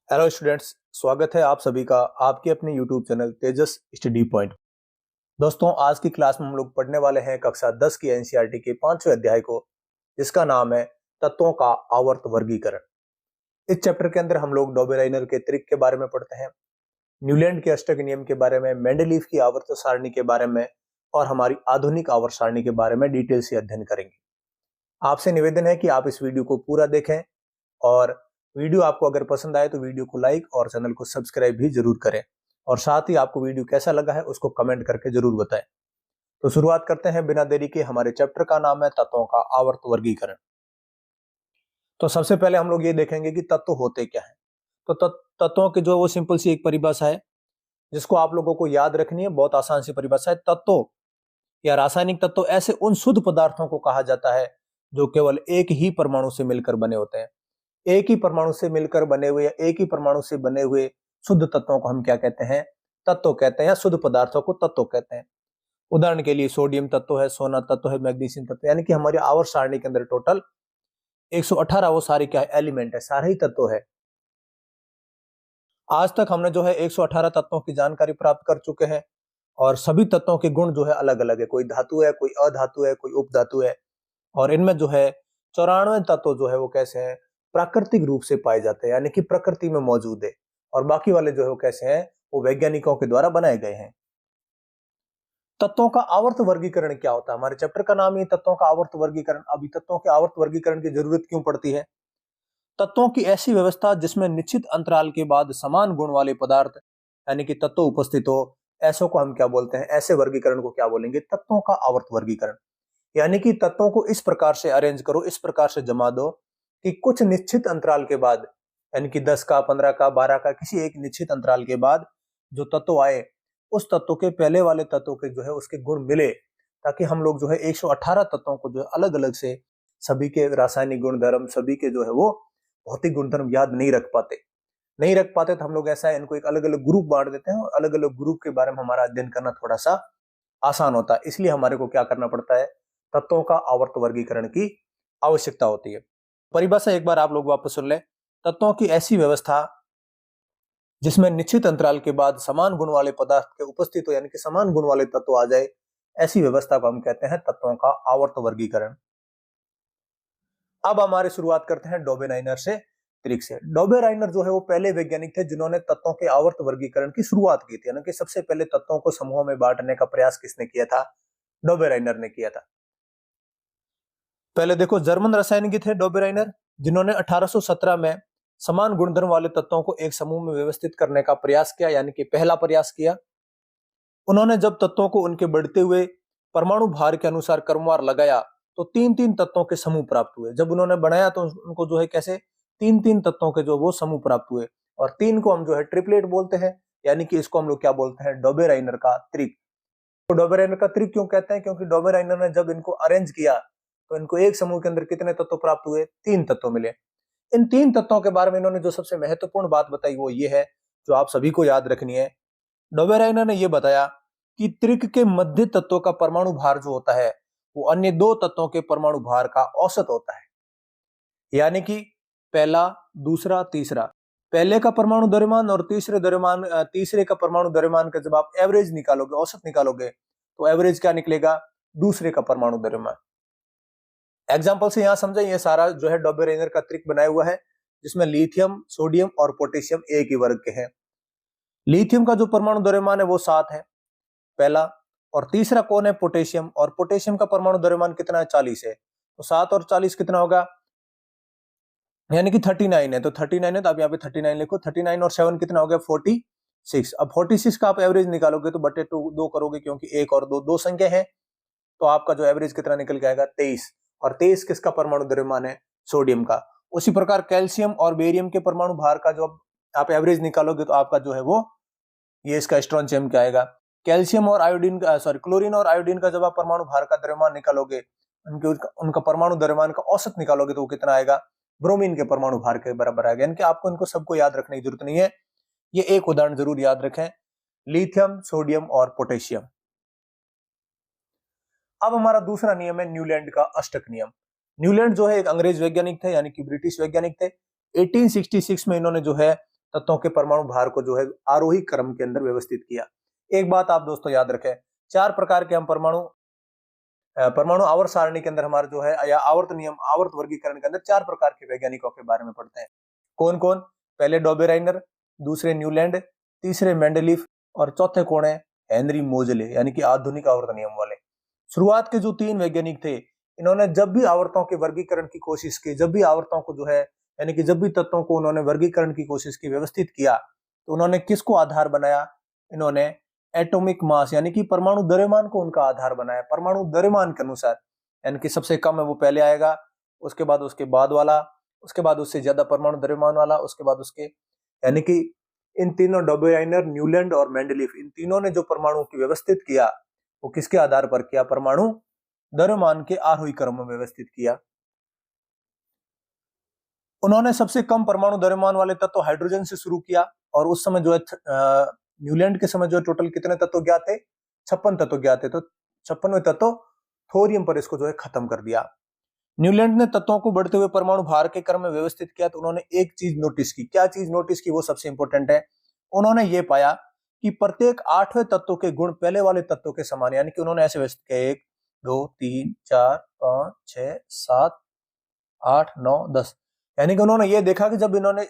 Hello students, स्वागत है आप सभी का आपके अपने यूट्यूब चैनल तेजस स्टडी पॉइंट। दोस्तों, आज की क्लास में हम लोग पढ़ने वाले हैं कक्षा 10 की एनसीईआरटी के 5वें अध्याय को, जिसका नाम है तत्वों का आवर्त वर्गीकरण। इस चैप्टर के अंदर हम लोग डोबेराइनर के त्रिक के बारे में पढ़ते हैं, न्यूलैंड के अष्टक नियम के बारे में, मेंडलीफ की आवर्त सारणी के बारे में और हमारी आधुनिक आवर्त सारणी के बारे में डिटेल से अध्ययन करेंगे। आपसे निवेदन है कि आप इस वीडियो को पूरा देखें और वीडियो आपको अगर पसंद आए तो वीडियो को लाइक और चैनल को सब्सक्राइब भी जरूर करें और साथ ही आपको वीडियो कैसा लगा है उसको कमेंट करके जरूर बताएं। तो शुरुआत करते हैं बिना देरी के। हमारे चैप्टर का नाम है तत्वों का आवर्त वर्गीकरण। तो सबसे पहले हम लोग ये देखेंगे कि तत्व होते क्या हैं। तो तत्वों की जो वो सिंपल सी एक परिभाषा है जिसको आप लोगों को याद रखनी है। बहुत आसान सी परिभाषा है। तत्व या रासायनिक तत्व ऐसे उन शुद्ध पदार्थों को कहा जाता है जो केवल एक ही परमाणु से मिलकर बने होते हैं। एक ही परमाणु से मिलकर बने हुए या एक ही परमाणु से बने हुए शुद्ध तत्वों को हम क्या कहते हैं? तत्व कहते हैं, या शुद्ध पदार्थों को तत्व कहते हैं। उदाहरण के लिए सोडियम तत्व है, सोना तत्व है, मैग्नीशियम तत्व, यानी कि हमारी आवर्त सारणी के अंदर टोटल 118 वो सारे क्या है? एलिमेंट है, सारे ही तत्व है। आज तक हमने जो है 118 तत्वों की जानकारी प्राप्त कर चुके हैं और सभी तत्वों के गुण जो है अलग अलग है। कोई धातु है, कोई अधातु है, कोई उपधातु है और इनमें जो है 94 तत्व जो है वो कैसे हैं? प्राकृतिक रूप से पाए जाते हैं, यानी कि प्रकृति में मौजूद है। और बाकी वाले जो है वो कैसे हैं? वो वैज्ञानिकों के द्वारा बनाए गए हैं। तत्वों का आवर्त वर्गीकरण क्या होता है? हमारे चैप्टर का नाम ही तत्वों का आवर्त वर्गीकरण। अभी तत्वों के आवर्त वर्गीकरण की जरूरत क्यों पड़ती है? तत्वों की ऐसी व्यवस्था जिसमें निश्चित अंतराल के बाद समान गुण वाले पदार्थ यानी कि तत्व उपस्थित हो, ऐसों को हम क्या बोलते हैं? ऐसे वर्गीकरण को क्या बोलेंगे? तत्वों का आवर्त वर्गीकरण। यानी कि तत्वों को इस प्रकार से अरेंज करो, इस प्रकार से जमा दो कि कुछ निश्चित अंतराल के बाद, यानी कि 10 का, 15 का, 12 का, किसी एक निश्चित अंतराल के बाद जो तत्व आए, उस तत्व के पहले वाले तत्व के जो है उसके गुण मिले, ताकि हम लोग जो है 118 तत्वों को जो है अलग अलग से सभी के रासायनिक गुणधर्म, सभी के जो है वो भौतिक गुणधर्म याद नहीं रख पाते तो हम लोग ऐसा है, इनको एक अलग अलग ग्रुप बांट देते हैं और अलग अलग ग्रुप के बारे में हमारा अध्ययन करना थोड़ा सा आसान होता है। इसलिए हमारे को क्या करना पड़ता है? तत्वों का आवर्त वर्गीकरण की आवश्यकता होती है। परिभाषा एक बार आप लोग वापस सुन ले। तत्वों की ऐसी व्यवस्था जिसमें निश्चित अंतराल के बाद समान गुण वाले पदार्थ के उपस्थित हो, यानी कि समान गुण वाले तत्व आ जाए, ऐसी व्यवस्था को हम कहते हैं तत्वों का आवर्त वर्गीकरण। अब हमारी शुरुआत करते हैं डोबेराइनर से त्रिक से। डोबेराइनर जो है वो पहले वैज्ञानिक थे जिन्होंने तत्वों के आवर्त वर्गीकरण की शुरुआत की थी। यानी कि सबसे पहले तत्वों को समूहों में बांटने का प्रयास किसने किया था? डोबेराइनर ने किया था। पहले देखो, जर्मन रसायनज्ञ थे डोबेराइनर, जिन्होंने 1817 में समान गुणधर्म वाले तत्वों को एक समूह में व्यवस्थित करने का प्रयास किया, यानी कि पहला प्रयास किया। उन्होंने जब तत्वों को उनके बढ़ते हुए परमाणु भार के अनुसार क्रमवार लगाया तो तीन तीन तत्वों के समूह प्राप्त हुए। जब उन्होंने बनाया तो उनको जो है कैसे? तीन तीन तत्वों के जो वो समूह प्राप्त हुए और तीन को हम जो है ट्रिपलेट बोलते हैं, यानी कि इसको हम लोग क्या बोलते हैं? डोबेराइनर का त्रिक। तो डोबेराइनर का त्रिक क्यों कहते हैं? क्योंकि डोबेराइनर ने जब इनको अरेंज किया तो इनको एक समूह के अंदर कितने तत्व प्राप्त हुए? तीन तत्व मिले। इन तीन तत्वों के बारे में इन्होंने जो सबसे महत्वपूर्ण बात बताई वो ये है, जो आप सभी को याद रखनी है। डोबेराइनर ने यह बताया कि त्रिक के मध्य तत्व का परमाणु भार जो होता है वो अन्य दो तत्वों के परमाणु भार का औसत होता है। यानी कि पहला, दूसरा, तीसरा, पहले का परमाणु द्रव्यमान और तीसरे का परमाणु द्रव्यमान का जब आप एवरेज निकालोगे, औसत निकालोगे, तो एवरेज क्या निकलेगा? दूसरे का परमाणु द्रव्यमान। एग्जाम्पल से यहां समझे, ये सारा जो है डोबेराइनर का त्रिक बनाया हुआ है, जिसमें लिथियम, सोडियम और पोटेशियम एक ही वर्ग के हैं। लिथियम का जो परमाणु द्रव्यमान है वो 7 है, पहला। और तीसरा कौन है? पोटेशियम। और पोटेशियम का परमाणु द्रव्यमान कितना है? 40 है। तो 7 और 40 कितना होगा? यानी कि 39 है। तो 39 है तो आप यहाँ पे 39 लिखो। 39 और 7 कितना हो गया? 46। अब 46 का आप एवरेज निकालोगे तो बटे 2 करोगे, क्योंकि 1 और 2 दो संख्या है, तो आपका जो एवरेज कितना निकल के आएगा? 23। और 23 किसका परमाणु द्रव्यमान है? सोडियम का। उसी प्रकार कैल्शियम और बेरियम के परमाणु भार का जो आप एवरेज निकालोगे तो आपका जो है वो ये इसका स्ट्रोंशियम क्या आएगा? कैल्शियम और आयोडीन का, क्लोरीन और आयोडीन का जब आप परमाणु भार का द्रव्यमान निकालोगे, उनका परमाणु द्रव्यमान का औसत निकालोगे तो वो कितना आएगा? ब्रोमीन के परमाणु भार के बराबर आएगा। यानी कि आपको इनको सबको याद रखने की जरूरत नहीं है, ये एक उदाहरण जरूर याद रखें, लिथियम, सोडियम और पोटेशियम। अब हमारा दूसरा नियम है न्यूलैंड का अष्टक नियम। न्यूलैंड जो है एक अंग्रेज वैज्ञानिक थे, यानी कि ब्रिटिश वैज्ञानिक थे। 1866 में इन्होंने जो है तत्वों के परमाणु भार को जो है आरोही क्रम के अंदर व्यवस्थित किया। एक बात आप दोस्तों याद रखें, 4 प्रकार के हम परमाणु आवर्त सारणी के अंदर हमारा जो है या आवर्त नियम, आवर्त वर्गीकरण के अंदर 4 प्रकार के वैज्ञानिकों के बारे में पढ़ते हैं। कौन कौन? पहले डोबेराइनर, दूसरे न्यूलैंड, तीसरे मेंडलीफ और चौथे कौन है? हेनरी मोजले, यानी कि आधुनिक आवर्त नियम वाले। शुरुआत के जो 3 वैज्ञानिक थे, इन्होंने जब भी आवर्तों के वर्गीकरण की कोशिश की, जब भी आवर्तों को जो है यानी कि जब भी तत्वों को उन्होंने वर्गीकरण की कोशिश की, व्यवस्थित किया, तो उन्होंने किसको आधार बनाया? इन्होंने एटॉमिक मास यानी कि परमाणु द्रव्यमान को उनका आधार बनाया। परमाणु द्रव्यमान के अनुसार, यानी कि सबसे कम है वो पहले आएगा, उसके बाद वाला, उसके बाद उससे ज्यादा परमाणु द्रव्यमान वाला, उसके बाद उसके, यानी कि इन तीनों डोबेराइनर, न्यूलैंड और मेंडलीफ, इन तीनों ने जो परमाणु की व्यवस्थित किया वो किसके आधार पर किया? परमाणु द्रव्यमान के आरोही क्रम में व्यवस्थित किया। उन्होंने सबसे कम परमाणु द्रव्यमान वाले तत्व हाइड्रोजन से शुरू किया, और उस समय जो है न्यूलैंड के समय जो टोटल कितने तत्व ज्ञात थे? 56 तत्व ज्ञात थे। तो 56वें तत्व थोरियम पर इसको जो है खत्म कर दिया। न्यूलैंड ने तत्वों को बढ़ते हुए परमाणु भार के क्रम में व्यवस्थित किया, तो उन्होंने एक चीज नोटिस की। क्या चीज नोटिस की? वो सबसे इंपॉर्टेंट है। उन्होंने ये पाया कि प्रत्येक 8वें तत्व के गुण पहले वाले तत्व के समान, यानी कि उन्होंने ऐसे व्यवस्थित किया 1 2 3 4 5 6 7 8 9 10, यानी कि उन्होंने ये देखा कि जब इन्होंने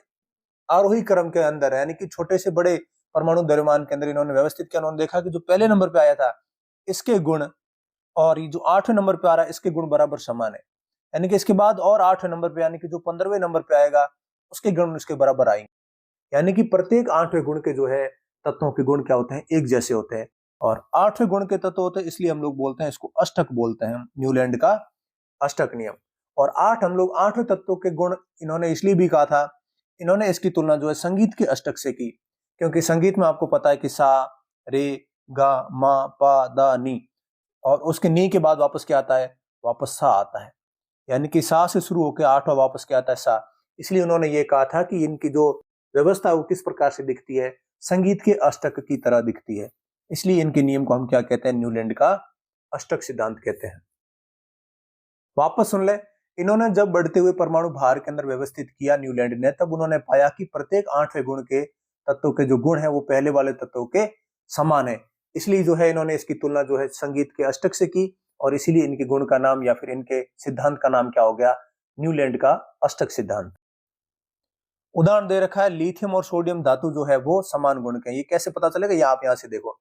आरोही क्रम के अंदर, यानी कि छोटे से बड़े परमाणु द्रव्यमान के अंदर इन्होंने व्यवस्थित किया, उन्होंने देखा कि जो पहले नंबर पे आया था इसके गुण और ये जो 8वें नंबर पे आ रहा है इसके गुण बराबर समान है। यानी कि इसके बाद और 8वें नंबर पे, यानी कि जो 15वें नंबर पे आएगा उसके गुण उसके बराबर आएंगे। यानी कि प्रत्येक 8वें गुण के जो है तत्वों के गुण क्या होते हैं? एक जैसे होते हैं। और 8वें गुण के तत्व होते हैं, इसलिए हम लोग बोलते हैं इसको अष्टक बोलते हैं, न्यूलैंड का अष्टक नियम। और 8वें तत्व के गुण इन्होंने इसलिए भी कहा था, इन्होंने इसकी तुलना जो है संगीत के अष्टक से की, क्योंकि संगीत में आपको पता है कि सा, रे, गा, मा, पा, दा, नी, और उसके नी के बाद वापस क्या आता है? वापस सा आता है। यानी कि सा से शुरू होकर 8वां वापस क्या आता है? सा। इसलिए उन्होंने ये कहा था कि इनकी जो व्यवस्था वो किस प्रकार से दिखती है? संगीत के अष्टक की तरह दिखती है। इसलिए इनके नियम को हम क्या कहते हैं? न्यूलैंड का अष्टक सिद्धांत कहते हैं। वापस सुन ले, इन्होंने जब बढ़ते हुए परमाणु भार के अंदर व्यवस्थित किया न्यूलैंड ने, तब उन्होंने पाया कि प्रत्येक 8वें गुण के तत्वों के जो गुण है वो पहले वाले तत्वों के समान है। इसलिए जो है इन्होंने इसकी तुलना जो है संगीत के अष्टक से की, और इसीलिए इनके गुण का नाम या फिर इनके सिद्धांत का नाम क्या हो गया? न्यूलैंड का अष्टक सिद्धांत। उदाहरण दे रखा है, लिथियम और सोडियम धातु जो है वो समान गुण के हैं। ये कैसे पता चलेगा? ये आप यहां से देखो,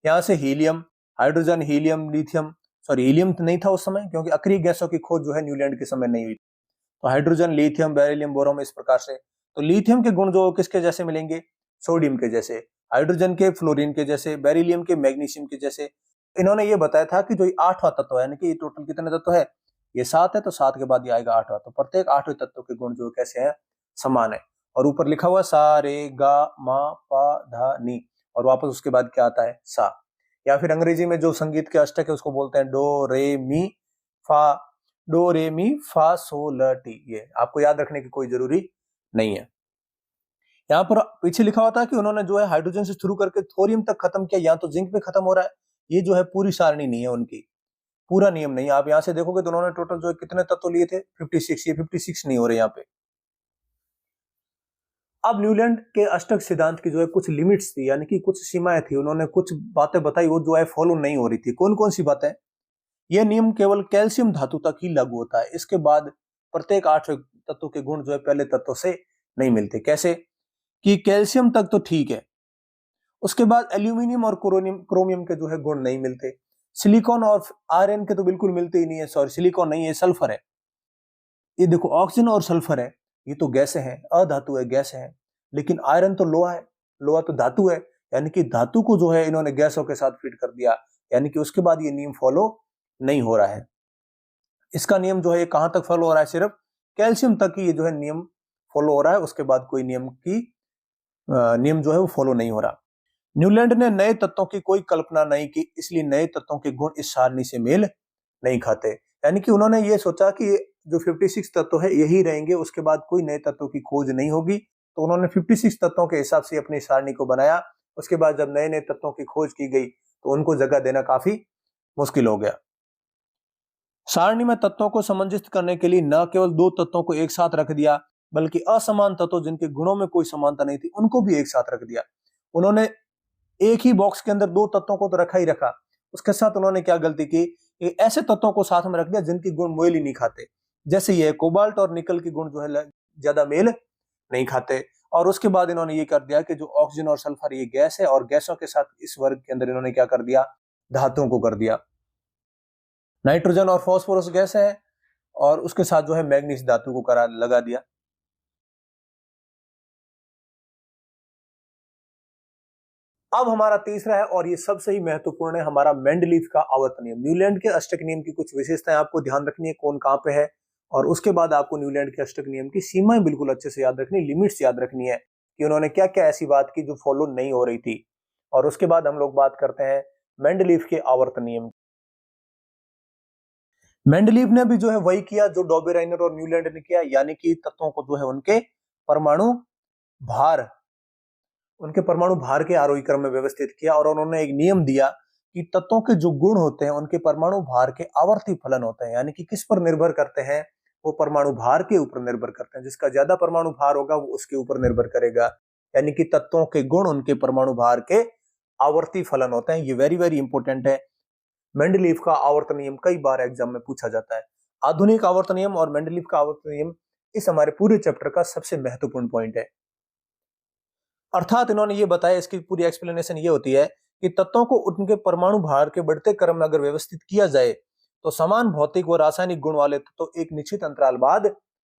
यहां से helium, hydrogen, helium, lithium, sorry helium तो नहीं था उस समय, क्योंकि अक्रिय गैसों की खोज जो है न्यूलैंड के समय नहीं हुई। तो हाइड्रोजन, लिथियम, बेरिलियम, बोरोन, इस प्रकार से। तो लिथियम के गुण जो किसके जैसे मिलेंगे? सोडियम के जैसे। हाइड्रोजन के फ्लोरीन के जैसे, बेरिलियम के मैग्नीशियम के जैसे। इन्होंने ये बताया था कि जो 8वां तत्व है, यानी कि टोटल कितने तत्व है? ये 7 है, तो 7 के बाद ये आएगा 8वां। तो प्रत्येक 8वें तत्व के गुण जो कैसे हैं? समान है। और ऊपर लिखा हुआ सा, रे, गा, मा, पा, धा, नी, और वापस उसके बाद क्या आता है? सा। या फिर अंग्रेजी में जो संगीत के अष्टक है उसको बोलते हैं डो, रे, मी, फा, डो, रे, मी, फा, सो, ल, टी। ये आपको याद रखने की कोई जरूरी नहीं है। यहाँ पर पीछे लिखा होता है कि उन्होंने जो है हाइड्रोजन से शुरू करके थोरियम तक खत्म किया, यहाँ तो जिंक पे खत्म हो रहा है। ये जो है पूरी सारणी नहीं है उनकी, पूरा नियम नहीं है। आप यहाँ से देखोगे तो उन्होंने टोटल जो है कितने तत्व लिए थे? 56। ये 56 नहीं हो रहे यहाँ पे। अब न्यूलैंड के अष्टक सिद्धांत की जो है कुछ लिमिट्स थी, यानी कि कुछ सीमाएं थी। उन्होंने कुछ बातें बताई, वो जो है फॉलो नहीं हो रही थी। कौन कौन सी बातें? यह नियम केवल कैल्शियम धातु तक ही लागू होता है। इसके बाद प्रत्येक 8वें तत्व के गुण जो है पहले तत्व से नहीं मिलते। कैसे? कि कैल्शियम तक तो ठीक है, उसके बाद एल्यूमिनियम और क्रोमियम के जो है गुण नहीं मिलते। सिलिकॉन और आयरन के तो बिल्कुल मिलते ही नहीं है। सॉरी, सिलिकॉन नहीं है, सल्फर है। ये देखो, ऑक्सीजन और सल्फर है, ये तो गैसें हैं, अधातु है, गैस है। लेकिन आयरन तो लोहा है, लोहा तो धातु है। यानी कि धातु को जो है इन्होंने गैसों के साथ फिट कर दिया, यानी कि उसके बाद ये नियम फॉलो नहीं हो रहा है। इसका नियम जो है कहां तक फॉलो हो रहा है? सिर्फ कैल्शियम तक ही ये जो है नियम फॉलो हो रहा है। उसके बाद कोई नियम जो है वो फॉलो नहीं हो रहा। न्यूलैंड ने नए तत्वों की कोई कल्पना नहीं की, इसलिए नए तत्वों के गुण इस सारणी से मेल नहीं खाते। यानी कि उन्होंने ये सोचा कि जो 56 तत्व है यही रहेंगे, उसके बाद कोई नए तत्वों की खोज नहीं होगी। तो उन्होंने 56 तत्वों के हिसाब से अपनी सारणी को बनाया। उसके बाद जब नए नए तत्वों की खोज की गई तो उनको जगह देना काफी मुश्किल हो गया। सारणी में तत्वों को समंजित करने के लिए न केवल 2 तत्वों को एक साथ रख दिया, बल्कि असमान तत्व जिनके गुणों में कोई समानता नहीं थी उनको भी एक साथ रख दिया। उन्होंने एक ही बॉक्स के अंदर दो तत्वों को तो रखा ही रखा, उसके साथ उन्होंने क्या गलती की, ऐसे तत्वों को साथ में रख दिया जिनके गुण मेल ही नहीं खाते। जैसे ये कोबाल्ट और निकल के गुण जो है ज्यादा मेल नहीं खाते। और उसके बाद इन्होंने ये कर दिया कि जो ऑक्सीजन और सल्फर ये गैस है, और गैसों के साथ इस वर्ग के अंदर इन्होंने क्या कर दिया, धातुओं को कर दिया। नाइट्रोजन और फास्फोरस गैस है, और उसके साथ जो है मैग्नीज धातु को करा लगा दिया। अब हमारा तीसरा है, और ये सबसे ही महत्वपूर्ण है, हमारा मेंडलीव का आवर्त नियम। न्यूलैंड के अष्टक नियम की कुछ विशेषताएं आपको ध्यान रखनी है, कौन कहां पे है, और उसके बाद आपको न्यूलैंड के अष्टक नियम की सीमाएं बिल्कुल अच्छे से याद रखनी, लिमिट्स याद रखनी है कि उन्होंने क्या क्या ऐसी बात की जो फॉलो नहीं हो रही थी। और उसके बाद हम लोग बात करते हैं मेंडलीव के आवर्त नियम। मेंडलीव ने भी जो है वही किया जो डॉबेराइनर और न्यूलैंड ने किया, यानी कि तत्वों को जो है परमाणु भार उनके परमाणु भार के आरोही क्रम में व्यवस्थित किया। और उन्होंने एक नियम दिया कि तत्वों के जो गुण होते हैं उनके परमाणु भार के आवर्ती फलन होते हैं, यानी कि किस पर निर्भर करते हैं, वो परमाणु भार के ऊपर निर्भर करते हैं। जिसका ज्यादा परमाणु भार होगा वो उसके ऊपर निर्भर करेगा, यानी कि तत्वों के गुण उनके परमाणु भार के आवर्ती फलन होते हैं। ये वेरी वेरी इंपॉर्टेंट है। मेंडलीव का आवर्त नियम कई बार एग्जाम में पूछा जाता है। आधुनिक आवर्त नियम और मेंडलीव का आवर्त नियम इस हमारे पूरे चैप्टर का सबसे महत्वपूर्ण पॉइंट है। अर्थात इन्होंने ये बताया, इसकी पूरी एक्सप्लेनेशन ये होती है कि तत्वों को उनके परमाणु भार के बढ़ते क्रम में अगर व्यवस्थित किया जाए तो समान भौतिक व रासायनिक गुण वाले तत्व एक निश्चित अंतराल बाद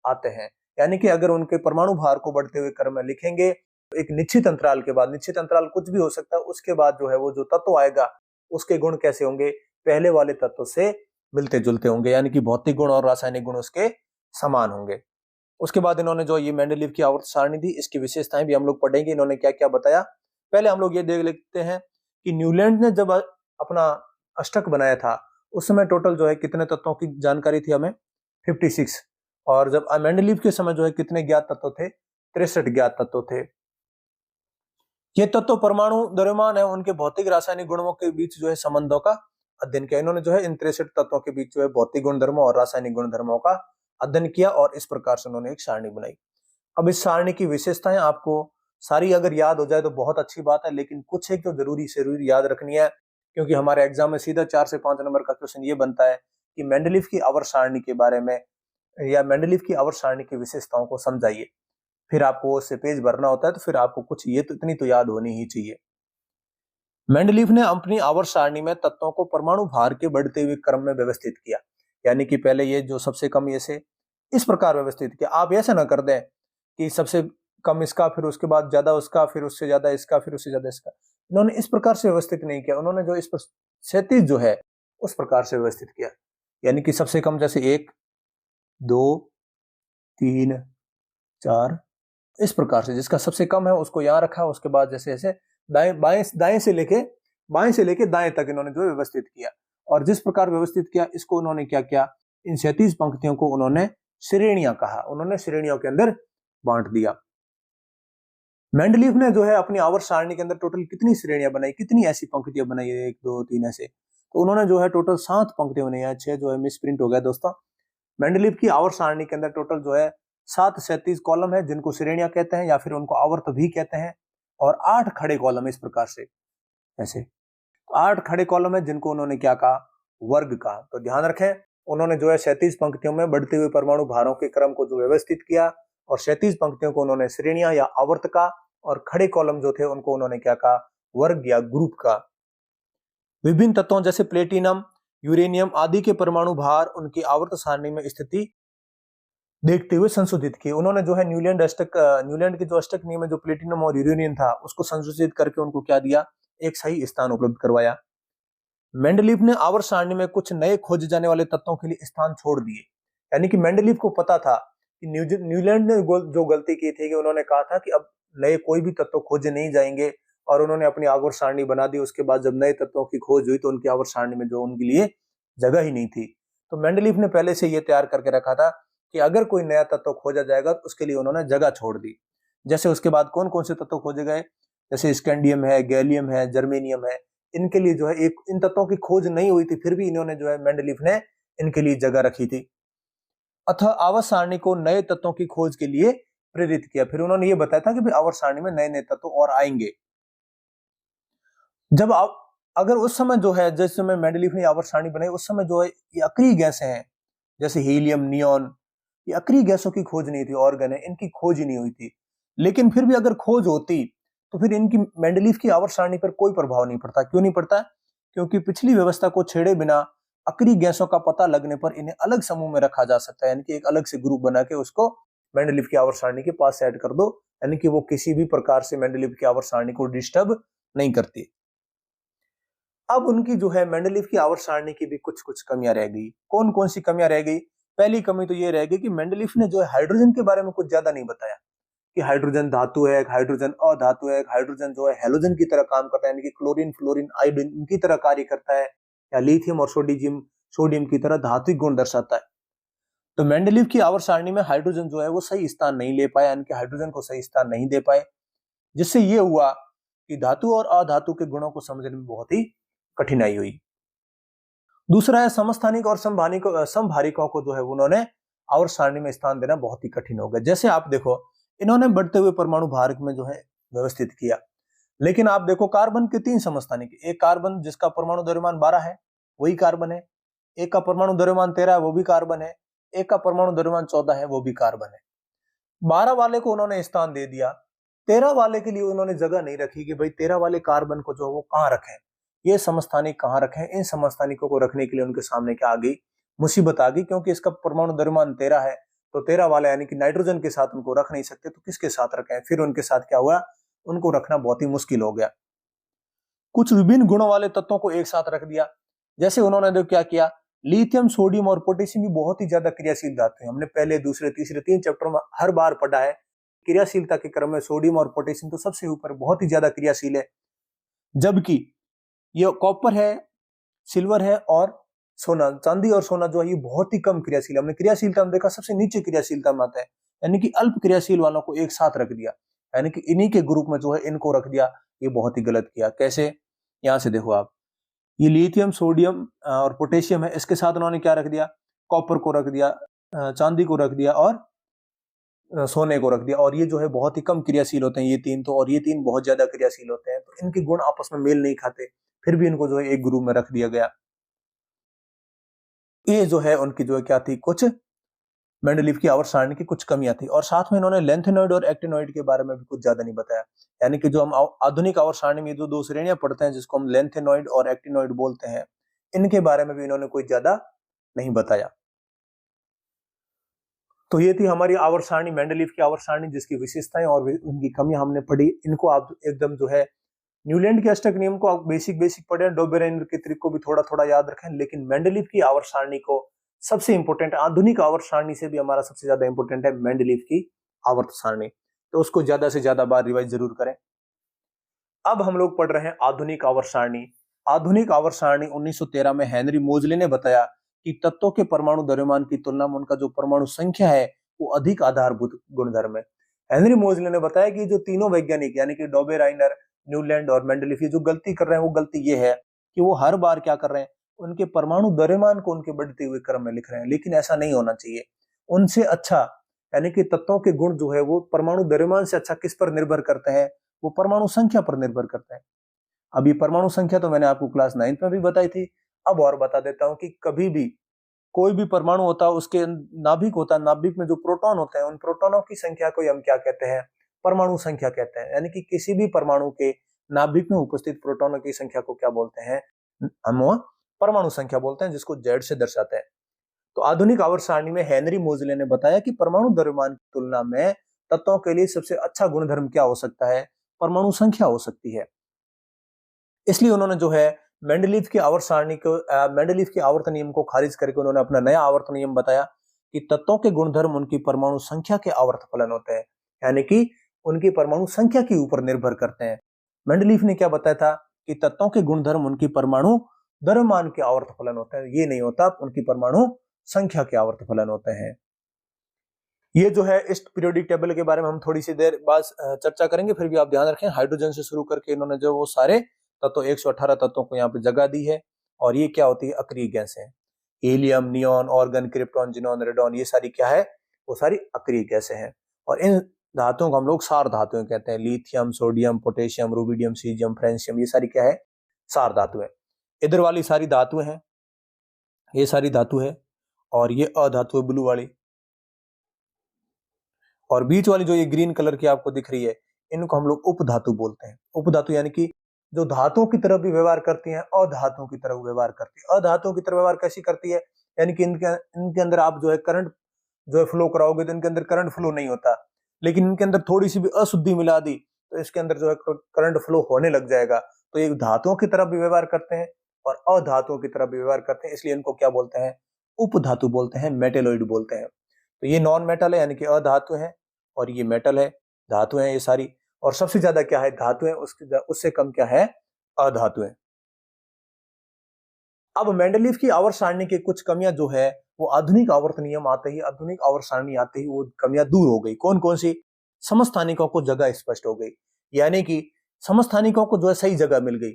आते हैं। यानी कि अगर उनके परमाणु भार को बढ़ते हुए क्रम में लिखेंगे तो एक निश्चित अंतराल के बाद, निश्चित अंतराल कुछ भी हो सकता है, उसके बाद जो है वो जो तत्व आएगा उसके गुण कैसे होंगे, पहले वाले तत्व से मिलते जुलते होंगे, यानी कि भौतिक गुण और रासायनिक गुण उसके समान होंगे। उसके बाद इन्होंने जो ये मेंडलीव की आवर्त सारणी दी, इसकी विशेषताएं भी हम लोग पढ़ेंगे, इन्होंने क्या क्या बताया। पहले हम लोग ये देख लेते हैं कि न्यूलैंड ने जब अपना अष्टक बनाया था उस समय टोटल जो है कितने तत्वों की जानकारी थी हमें, 56। और जब मेंडलीव के समय जो है कितने ज्ञात तत्व थे, 63 ज्ञात तत्व थे। ये तत्व परमाणु द्रव्यमान है, उनके भौतिक रासायनिक गुणों के बीच जो है संबंधों का अध्ययन किया। इन्होंने जो है इन 63 तत्वों के बीच जो है भौतिक गुणधर्मों और रासायनिक गुणधर्मों का अध्ययन किया, और इस प्रकार से उन्होंने एक सारणी बनाई। अब इस सारणी की विशेषताएं आपको सारी अगर याद हो जाए तो बहुत अच्छी बात है, लेकिन कुछ एक तो जरूरी याद रखनी है, क्योंकि हमारे एग्जाम में सीधा 4 से 5 नंबर का क्वेश्चन ये बनता है कि मेंडलीव की आवर्त सारणी के बारे में या मेंडलीव की आवर्त सारणी की विशेषताओं को समझाइए। फिर आपको उससे पेज भरना होता है, तो फिर आपको कुछ ये तो इतनी तो याद होनी ही चाहिए। मेंडलीव ने अपनी आवर्त सारणी में तत्वों को परमाणु भार के बढ़ते हुए क्रम में व्यवस्थित किया, यानी कि पहले ये जो सबसे कम ये से इस प्रकार व्यवस्थित किया। आप ऐसा ना कर दें कि सबसे कम इसका, फिर उसके बाद ज्यादा उसका, फिर उससे ज्यादा इसका, फिर उससे ज्यादा इसका। इन्होंने इस प्रकार से व्यवस्थित नहीं किया, उन्होंने जो इस पर क्षैतिज जो है उस प्रकार से व्यवस्थित किया, यानी कि सबसे कम जैसे 1 2 3 4 इस प्रकार से, जिसका सबसे कम है उसको यहां रखा, उसके बाद जैसे ऐसे दाएं से लेके दाएं तक इन्होंने जो व्यवस्थित किया। और जिस प्रकार व्यवस्थित किया, इसको उन्होंने क्या किया, इन 37 पंक्तियों को उन्होंने श्रेणियां कहा, उन्होंने श्रेणियों के अंदर बांट दिया। मेंडलीव ने जो है अपनी आवर्त सारणी के अंदर टोटल कितनी श्रेणियां बनाई, कितनी ऐसी पंक्तियां बनाई, 1 2 3 ऐसे, तो उन्होंने जो है टोटल 7 पंक्तियां बनाई है। 6 जो है मिस प्रिंट हो गया दोस्तों। मेंडलीव की आवर्त सारणी के अंदर टोटल जो है 7 37 कॉलम है, जिनको श्रेणियां कहते हैं या फिर उनको आवर्त भी कहते हैं, और 8 खड़े कॉलम इस प्रकार से, ऐसे 8 खड़े कॉलम है जिनको उन्होंने क्या कहा, वर्ग कहा। तो ध्यान रखें, उन्होंने जो है 37 पंक्तियों में बढ़ते हुए परमाणु भारों के क्रम को जो व्यवस्थित किया, और 37 पंक्तियों को उन्होंने श्रेणियां या आवर्त का, और खड़े कॉलम जो थे उनको उन्होंने क्या कहा, वर्ग या ग्रुप का। विभिन्न तत्वों जैसे प्लेटिनम, यूरेनियम आदि के परमाणु भार उनकी आवर्त सारणी में स्थिति देखते हुए संशोधित किए। उन्होंने जो है न्यूलैंड के जो अष्टक नियम में जो प्लेटिनम और यूरेनियम था उसको संशोधित करके उनको क्या दिया, एक सही स्थान उपलब्ध करवाया। मेंडलीव ने आवर्त सारणी में कुछ नए खोजे जाने वाले तत्वों के लिए स्थान छोड़ दिए, यानी कि मेंडलीव को पता था कि न्यूलैंड ने जो गलती की थी कि उन्होंने कहा था कि अब नए कोई भी तत्व खोजे नहीं जाएंगे, और उन्होंने अपनी आवर्त सारणी बना दी। उसके बाद जब नए तत्वों की खोज हुई तो उनकी आवर्त सारणी में जो उनके लिए जगह ही नहीं थी। तो मेंडलीव ने पहले से ये तैयार करके रखा था कि अगर कोई नया तत्व खोजा जाएगा तो उसके लिए उन्होंने जगह छोड़ दी। जैसे उसके बाद कौन कौन से तत्व खोजे गए, जैसे स्कैंडियम है, गैलियम है, जर्मेनियम है, इनके लिए जो है एक इन तत्वों की खोज नहीं हुई थी, फिर भी इन्होंने जो है मेंडलीव ने इनके लिए जगह रखी थी। अतः आवर्त सारणी को नए तत्वों की खोज के लिए प्रेरित किया। फिर उन्होंने ये बताया था कि भाई आवर्त सारणी में नए नए तत्व और आएंगे। जब आप अगर उस समय जो है, जिस समय मेंडलीफ ने आवर्त सारणी बनाई, उस समय जो है ये अक्रिय गैसें हैं, जैसे हीलियम, नियॉन, ये अक्रिय गैसों की खोज नहीं थी, ऑर्गन है, इनकी खोज ही नहीं हुई थी। लेकिन फिर भी अगर खोज होती तो फिर इनकी मेंडलीफ की आवर्त सारणी पर कोई प्रभाव नहीं पड़ता। क्यों नहीं पड़ता? क्योंकि पिछली व्यवस्था को छेड़े बिना अक्रिय गैसों का पता लगने पर इन्हें अलग समूह में रखा जा सकता है, यानी कि एक अलग से ग्रुप बना के उसको मेंडलीफ की आवर्त सारणी के पास ऐड कर दो, यानी कि वो किसी भी प्रकार से मेंडलीफ की आवर्त सारणी को डिस्टर्ब नहीं करती। अब उनकी जो है मेंडलीफ की आवर्त सारणी की भी कुछ कुछ कमियां रह गई। कौन कौन सी कमियां रह गई? पहली कमी तो ये रह गई कि मेंडलीफ ने जो है हाइड्रोजन के बारे में कुछ ज्यादा नहीं बताया कि हाइड्रोजन धातु है, एक हाइड्रोजन अधातु है, एक हाइड्रोजन जो है हेलोजन की तरह काम करता है, यानी कि क्लोरीन, फ्लोरीन, आयोडीन इनकी तरह कार्य करता है, या लिथियम और सोडियम सोडियम की तरह धात्विक गुण दर्शाता है। तो मेंडलीफ की आवर्त सारणी में हाइड्रोजन जो है वो सही स्थान नहीं ले पाया, यानी कि हाइड्रोजन को सही स्थान नहीं दे पाए, जिससे ये हुआ कि धातु और अधातु के गुणों को समझने में बहुत ही कठिनाई हुई। दूसरा है समस्थानिक और समभारिकों को जो है उन्होंने आवर्त सारणी में स्थान देना बहुत ही कठिन हो गया। जैसे आप देखो, इन्होंने बढ़ते हुए परमाणु भार में जो है व्यवस्थित किया, लेकिन आप देखो कार्बन के 3 समस्थानिक, एक कार्बन जिसका परमाणु द्रव्यमान 12 है वही कार्बन है, एक का परमाणु द्रव्यमान 13 है वो भी कार्बन है, एक का परमाणु द्रव्यमान 14 है वो भी कार्बन है। 12 वाले को उन्होंने स्थान दे दिया, 13 वाले के लिए उन्होंने जगह नहीं रखी कि भाई 13 वाले कार्बन को जो वो कहां रखें, ये समस्थानिक कहां रखें। इन समस्थानिकों को रखने के लिए उनके सामने क्या आ गई? मुसीबत आ गई, क्योंकि इसका परमाणु द्रव्यमान 13 है, तो 13 वाला यानी कि नाइट्रोजन के साथ उनको रख नहीं सकते, तो किसके साथ रखें? फिर उनके साथ क्या हुआ? उनको रखना बहुत ही मुश्किल हो गया। कुछ विभिन्न गुणों वाले तत्वों को एक साथ रख दिया। जैसे उन्होंने देखो क्या किया, लिथियम, सोडियम और पोटेशियम भी बहुत ही ज्यादा क्रियाशील धातु है। हमने पहले, दूसरे, तीसरे 3 चैप्टर में हर बार पढ़ा है। क्रियाशीलता के क्रम में सोडियम और पोटेशियम तो सबसे ऊपर, बहुत ही ज्यादा क्रियाशील है, जबकि ये कॉपर है, सिल्वर है और सोना, चांदी और सोना जो है ये बहुत ही कम क्रियाशील है। हमने क्रियाशीलता में देखा सबसे नीचे क्रियाशीलता में आता है, यानी कि अल्प क्रियाशील वालों को एक साथ रख दिया, यानी कि इन्हीं के ग्रुप में जो है इनको रख दिया। ये बहुत ही गलत किया। कैसे? यहां से देखो आप, ये लिथियम, सोडियम और पोटेशियम है, इसके साथ उन्होंने क्या रख दिया? कॉपर को रख दिया, चांदी को रख दिया और सोने को रख दिया। और ये जो है बहुत ही कम क्रियाशील होते हैं ये तीन तो, और ये तीन बहुत ज्यादा क्रियाशील होते हैं, तो इनके गुण आपस में मेल नहीं खाते, फिर भी इनको जो है एक ग्रुप में रख दिया गया। ये जो है उनकी जो है क्या थी, कुछ मेंडलीफ की आवर्त सारणी की कुछ कमियां थी। और साथ में इन्होंने लेंथेनॉइड और एक्टिनॉइड के बारे में भी कुछ ज्यादा नहीं बताया, यानी कि जो हम आधुनिक आवर्त सारणी में जो 2 श्रेणियां पढ़ते हैं जिसको हम लेंथेनॉइड और एक्टिनॉइड बोलते हैं, इनके बारे में भी इन्होंने कोई ज्यादा नहीं बताया। तो ये थी हमारी आवर्त सारणी, मेंडलीफ की आवर्त सारणी, जिसकी विशेषताएं और उनकी कमियां हमने पढ़ी। इनको आप एकदम जो है न्यूलैंड के अष्टक नियम को आप बेसिक पढ़े, डोबेरेनर के ट्रिक को भी थोड़ा थोड़ा याद रखें, लेकिन मेंडलीफ की आवर्त सारणी को सबसे इंपॉर्टेंट, आधुनिक आवर्त सारणी से भी हमारा सबसे ज्यादा इंपॉर्टेंट है मेंडलीफ की आवर्त सारणी, तो उसको ज्यादा से ज्यादा बार रिवाइज जरूर करें। अब हम लोग पढ़ रहे हैं आधुनिक आवर्त सारणी। आधुनिक आवर्त सारणी 1913 में हेनरी मोजले ने बताया कि तत्वों के परमाणु द्रव्यमान की तुलना में उनका जो परमाणु संख्या है वो अधिक आधारभूत गुणधर्म है। हेनरी मोजले ने बताया कि जो तीनों वैज्ञानिक यानी कि डॉबे, राइनर, न्यूलैंड और मेंडलीफ जो गलती कर रहे हैं, वो गलती ये है कि वो हर बार क्या कर रहे हैं, उनके परमाणु द्रव्यमान को उनके बढ़ते हुए क्रम में लिख रहे हैं, लेकिन ऐसा नहीं होना चाहिए। उनसे अच्छा, यानी कि तत्वों के गुण जो है वो परमाणु द्रव्यमान से अच्छा किस पर निर्भर करते हैं? वो परमाणु संख्या पर निर्भर करते हैं। अभी परमाणु संख्या तो मैंने आपको क्लास 9th में भी बताई थी, अब और बता देता हूं कि कभी भी कोई भी परमाणु होता है, उसके नाभिक होता है, नाभिक में जो प्रोटॉन होते हैं, उन प्रोटॉनों की संख्या को हम क्या कहते हैं? परमाणु संख्या कहते हैं। यानी कि किसी भी परमाणु के नाभिक में उपस्थित प्रोटॉनों की संख्या को क्या बोलते हैं? हम परमाणु संख्या बोलते हैं, जिसको Z से दर्शाते हैं। तो आधुनिक आवर्त सारणी में हेनरी मोजले ने बताया कि परमाणु द्रव्यमान की तुलना में तत्वों के लिए सबसे अच्छा गुणधर्म क्या हो सकता है? परमाणु संख्या हो सकती है। इसलिए उन्होंने जो है मेंडलीफ की आवर्त सारणी को, मेंडलीफ के आवर्त नियम को खारिज करके उन्होंने अपना नया आवर्त नियम बताया कि तत्वों के गुणधर्म उनकी परमाणु संख्या के आवर्त फलन होते हैं, यानी कि उनकी परमाणु संख्या के ऊपर निर्भर करते हैं। मेंडलीफ ने क्या बताया था कि तत्वों के गुणधर्म उनकी परमाणु द्रव्यमान के आवर्त फलन होते हैं, ये नहीं होता, उनकी परमाणु संख्या के आवर्त फलन होते हैं। ये जो है इस पीरियोडिक टेबल के बारे में हम थोड़ी सी देर बाद चर्चा करेंगे, फिर भी आप ध्यान रखें हाइड्रोजन से शुरू करके इन्होंने जो वो सारे तत्व 118 तत्वों को यहाँ पे जगह दी है, और ये क्या होती है? अक्रिय गैसें। Helium, neon, organ, krypton, xenon, radon, ये सारी क्या है, वो सारी अक्रिय गैसें हैं। और इन धातुओं को हम लोग सार धातुएं कहते हैं। Lithium, sodium, potassium, rubidium, caesium, francium, ये सारी क्या है, सार धातुएं। इधर वाली सारी धातुएं हैं, ये सारी धातु है, और ये अधातु है ब्लू वाली, और बीच वाली जो ये ग्रीन कलर की आपको दिख रही है, इनको हम लोग उपधातु बोलते हैं। उपधातु यानी कि जो धातुओं की तरह भी व्यवहार करती हैं, अधातुओं की तरह व्यवहार करती है। अधातुओं की तरह व्यवहार कैसी करती है, यानी कि इनके अंदर आप जो है करंट जो है फ्लो कराओगे तो इनके अंदर करंट फ्लो नहीं होता, लेकिन इनके अंदर थोड़ी सी भी अशुद्धि मिला दी तो इसके अंदर जो है करंट फ्लो होने लग जाएगा। तो ये धातुओं की तरह भी व्यवहार करते हैं और अधातुओं की तरह भी व्यवहार करते हैं, इसलिए इनको क्या बोलते हैं, उपधातु बोलते हैं, मेटेलॉइड बोलते हैं। तो ये नॉन मेटल है यानी कि अधातु है, और ये मेटल है, धातु है ये सारी। और सबसे ज्यादा क्या है, धातु है, उससे कम क्या है, अधातु है। अब मेंडलीव की आवर्त सारणी की कुछ कमियां जो है वो आधुनिक आवर्त नियम आते ही, आधुनिक आवर्त सारणी आते ही वो कमियां दूर हो गई। कौन कौन सी, समस्थानिकों को जगह स्पष्ट हो गई, यानी कि समस्थानिकों को जो है सही जगह मिल गई।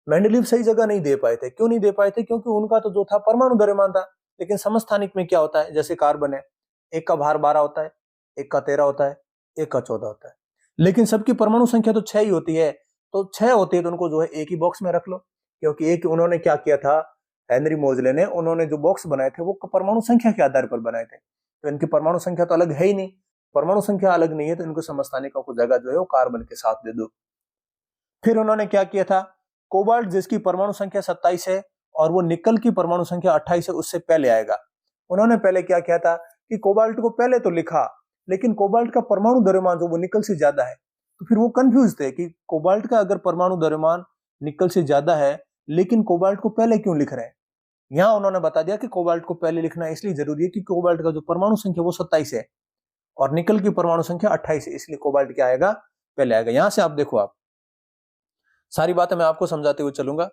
मेंडलीव सही जगह नहीं दे पाए थे, क्यों नहीं दे पाए थे, क्योंकि उनका तो जो था परमाणु द्रव्यमान था। लेकिन समस्थानिक में क्या होता है, जैसे कार्बन है, एक का भार 12 होता है, एक का 13 होता है, एक का 14 होता है, लेकिन सबकी परमाणु संख्या तो 6 ही होती है। तो 6 होती है तो उनको जो है एक ही बॉक्स में रख लो, क्योंकि एक उन्होंने क्या किया था, हेनरी मोजले ने, उन्होंने जो बॉक्स बनाए थे वो परमाणु संख्या के आधार पर बनाए थे। तो इनकी परमाणु संख्या तो अलग है ही नहीं, परमाणु संख्या अलग नहीं है, तो इनको समस्थानिकों को जगह जो है वो कार्बन के साथ दे दो। फिर उन्होंने क्या किया था, कोबाल्ट जिसकी परमाणु संख्या 27 है और वो निकल की परमाणु संख्या 28 है, उससे पहले आएगा। उन्होंने पहले क्या किया था कि कोबाल्ट को पहले तो लिखा, लेकिन कोबाल्ट का परमाणु द्रव्यमान जो वो निकल से ज्यादा है, तो फिर वो कंफ्यूज थे कि कोबाल्ट का अगर परमाणु द्रव्यमान निकल से ज्यादा है, लेकिन कोबाल्ट को पहले क्यों लिख रहे हैं। यहां उन्होंने बता दिया कि कोबाल्ट को पहले लिखना इसलिए जरूरी है कि कोबाल्ट का जो परमाणु संख्या वो 27 है और निकल की परमाणु संख्या 28 है, इसलिए कोबाल्ट क्या आएगा, पहले आएगा। यहां से आप देखो, आप सारी बातें मैं आपको समझाते हुए चलूंगा।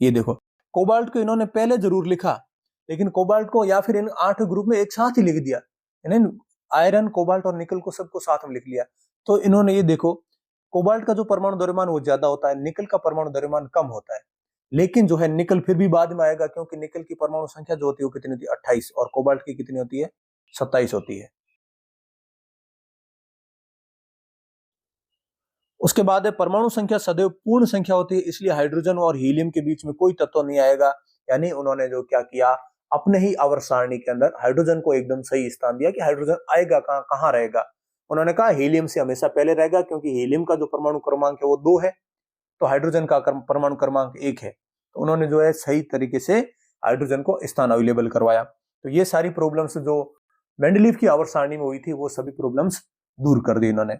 ये देखो, कोबाल्ट को इन्होंने पहले जरूर लिखा, लेकिन कोबाल्ट को या फिर इन 8 ग्रुप में एक साथ ही लिख दिया, यानी आयरन, कोबाल्ट और निकल को सबको साथ में लिख लिया। तो इन्होंने ये देखो, कोबाल्ट का जो परमाणु द्रव्यमान वो ज्यादा होता है, निकल का परमाणु द्रव्यमान कम होता है, लेकिन जो है निकल फिर भी बाद में आएगा, क्योंकि निकल की परमाणु संख्या जो होती है वो कितनी होती है, 28, और कोबाल्ट की कितनी होती है, 27 होती है। उसके बाद है परमाणु संख्या सदैव पूर्ण संख्या होती है, इसलिए हाइड्रोजन और हीलियम के बीच में कोई तत्व नहीं आएगा। यानी उन्होंने जो क्या किया, अपने ही आवर्त सारणी के अंदर हाइड्रोजन को एकदम सही स्थान दिया कि हाइड्रोजन आएगा कहां, कहां रहेगा। उन्होंने कहा हीलियम से हमेशा पहले रहेगा, क्योंकि हीलियम का जो परमाणु क्रमांक है वो 2 है, तो हाइड्रोजन का परमाणु क्रमांक 1 है। तो उन्होंने जो है सही तरीके से हाइड्रोजन को स्थान अवेलेबल करवाया। तो ये सारी प्रॉब्लम्स जो मेंडलीव की आवर्त सारणी में हुई थी वो सभी प्रॉब्लम्स दूर कर दी इन्होंने।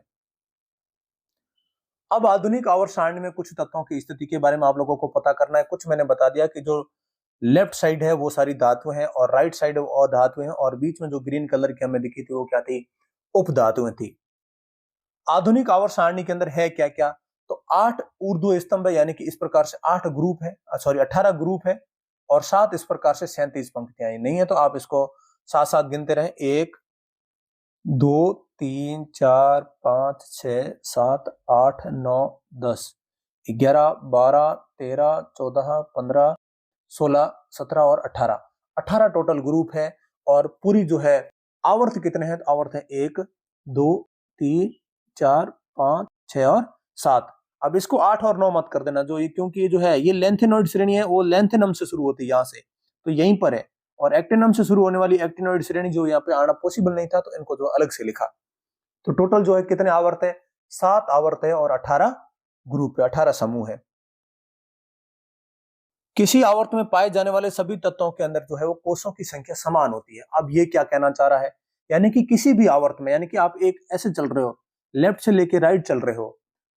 अब आधुनिक आवर्त सारणी में कुछ तत्वों की स्थिति के बारे में आप लोगों को पता करना है। कुछ मैंने बता दिया कि जो लेफ्ट साइड है वो सारी धातु हैं और राइट साइड वो अधातु हैं, और बीच में जो ग्रीन कलर की हमें दिखी थी वो क्या थी, उपधातुएं थी। आधुनिक आवर्त सारणी के अंदर है क्या क्या, तो 8 ऊर्ध्व स्तंभ है, यानी कि इस प्रकार से 8 ग्रुप है, सॉरी 18 ग्रुप है, और 7 इस प्रकार से 37 पंक्तियां नहीं है, तो आप इसको साथ साथ गिनते रहे, 1 2 3 4 5 6 7 8 9 10 11 12 13 14 15 16 17 और 18 टोटल ग्रुप है। और पूरी जो है आवर्त कितने हैं, तो आवर्त है 1 2 3 4 5 6 और 7। अब इसको 8 और 9 मत कर देना, जो ये क्योंकि ये जो है ये लेंथेनॉइड श्रेणी है, वो लेंथेनम से शुरू होती है यहाँ से, तो यहीं पर है। और एक्टिनम से शुरू होने वाली एक्टिनॉइड श्रेणी जो यहाँ पे आना पॉसिबल नहीं था, तो इनको जो अलग से लिखा। तो टोटल जो है कितने आवर्त है, 7 आवर्त है और 18 ग्रुप है, 18 समूह है। किसी आवर्त में पाए जाने वाले सभी तत्वों के अंदर जो है वो कोषों की संख्या समान होती है। अब ये क्या कहना चाह रहा है, यानी कि किसी भी आवर्त में, यानी कि आप एक ऐसे चल रहे हो, लेफ्ट से लेके राइट चल रहे हो,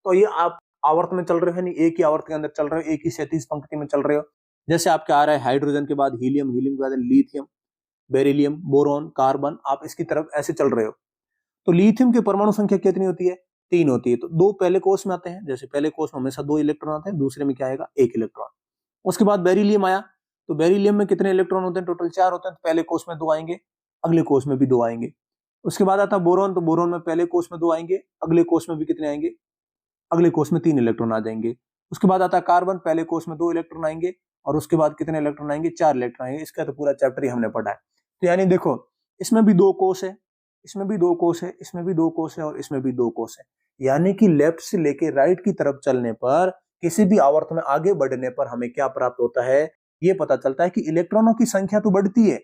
तो ये आप आवर्त में चल रहे हो, यानी एक ही आवर्त के अंदर चल रहे हो, एक ही 37 पंक्ति में चल रहे हो। जैसे आपके आ रहा है हाइड्रोजन के बाद हीलियम, हीलियम के बाद लिथियम, बेरिलियम, बोरॉन, कार्बन, आप इसकी तरफ ऐसे चल रहे हो। तो लिथियम की परमाणु संख्या कितनी होती है, 3 होती है। तो 2 पहले कोष में आते हैं, जैसे पहले कोष में हमेशा 2 इलेक्ट्रॉन आते हैं, दूसरे में क्या आएगा, 1 इलेक्ट्रॉन। उसके बाद बेरिलियम आया, तो बेरिलियम में कितने इलेक्ट्रॉन होते हैं, टोटल 4 होते हैं। तो पहले कोष में 2 आएंगे, अगले कोष में भी 2 आएंगे। उसके बाद आता है बोरॉन, तो बोरॉन में पहले कोष में 2 आएंगे, अगले कोष में भी कितने आएंगे, अगले कोष में 3 इलेक्ट्रॉन आ जाएंगे। उसके बाद आता है कार्बन, पहले कोष में 2 इलेक्ट्रॉन आएंगे और उसके बाद कितने इलेक्ट्रॉन आएंगे, 4 इलेक्ट्रॉन आएंगे। इसका तो पूरा चैप्टर ही हमने पढ़ा है। तो यानी देखो, इसमें भी 2 कोष है, इसमें भी 2 कोष है, इसमें भी 2 कोष है और इसमें भी 2 कोष है। यानी कि लेफ्ट से लेके राइट की तरफ चलने पर, किसी भी आवर्त में आगे बढ़ने पर हमें क्या प्राप्त होता है, ये पता चलता है कि इलेक्ट्रॉनों की संख्या तो बढ़ती है।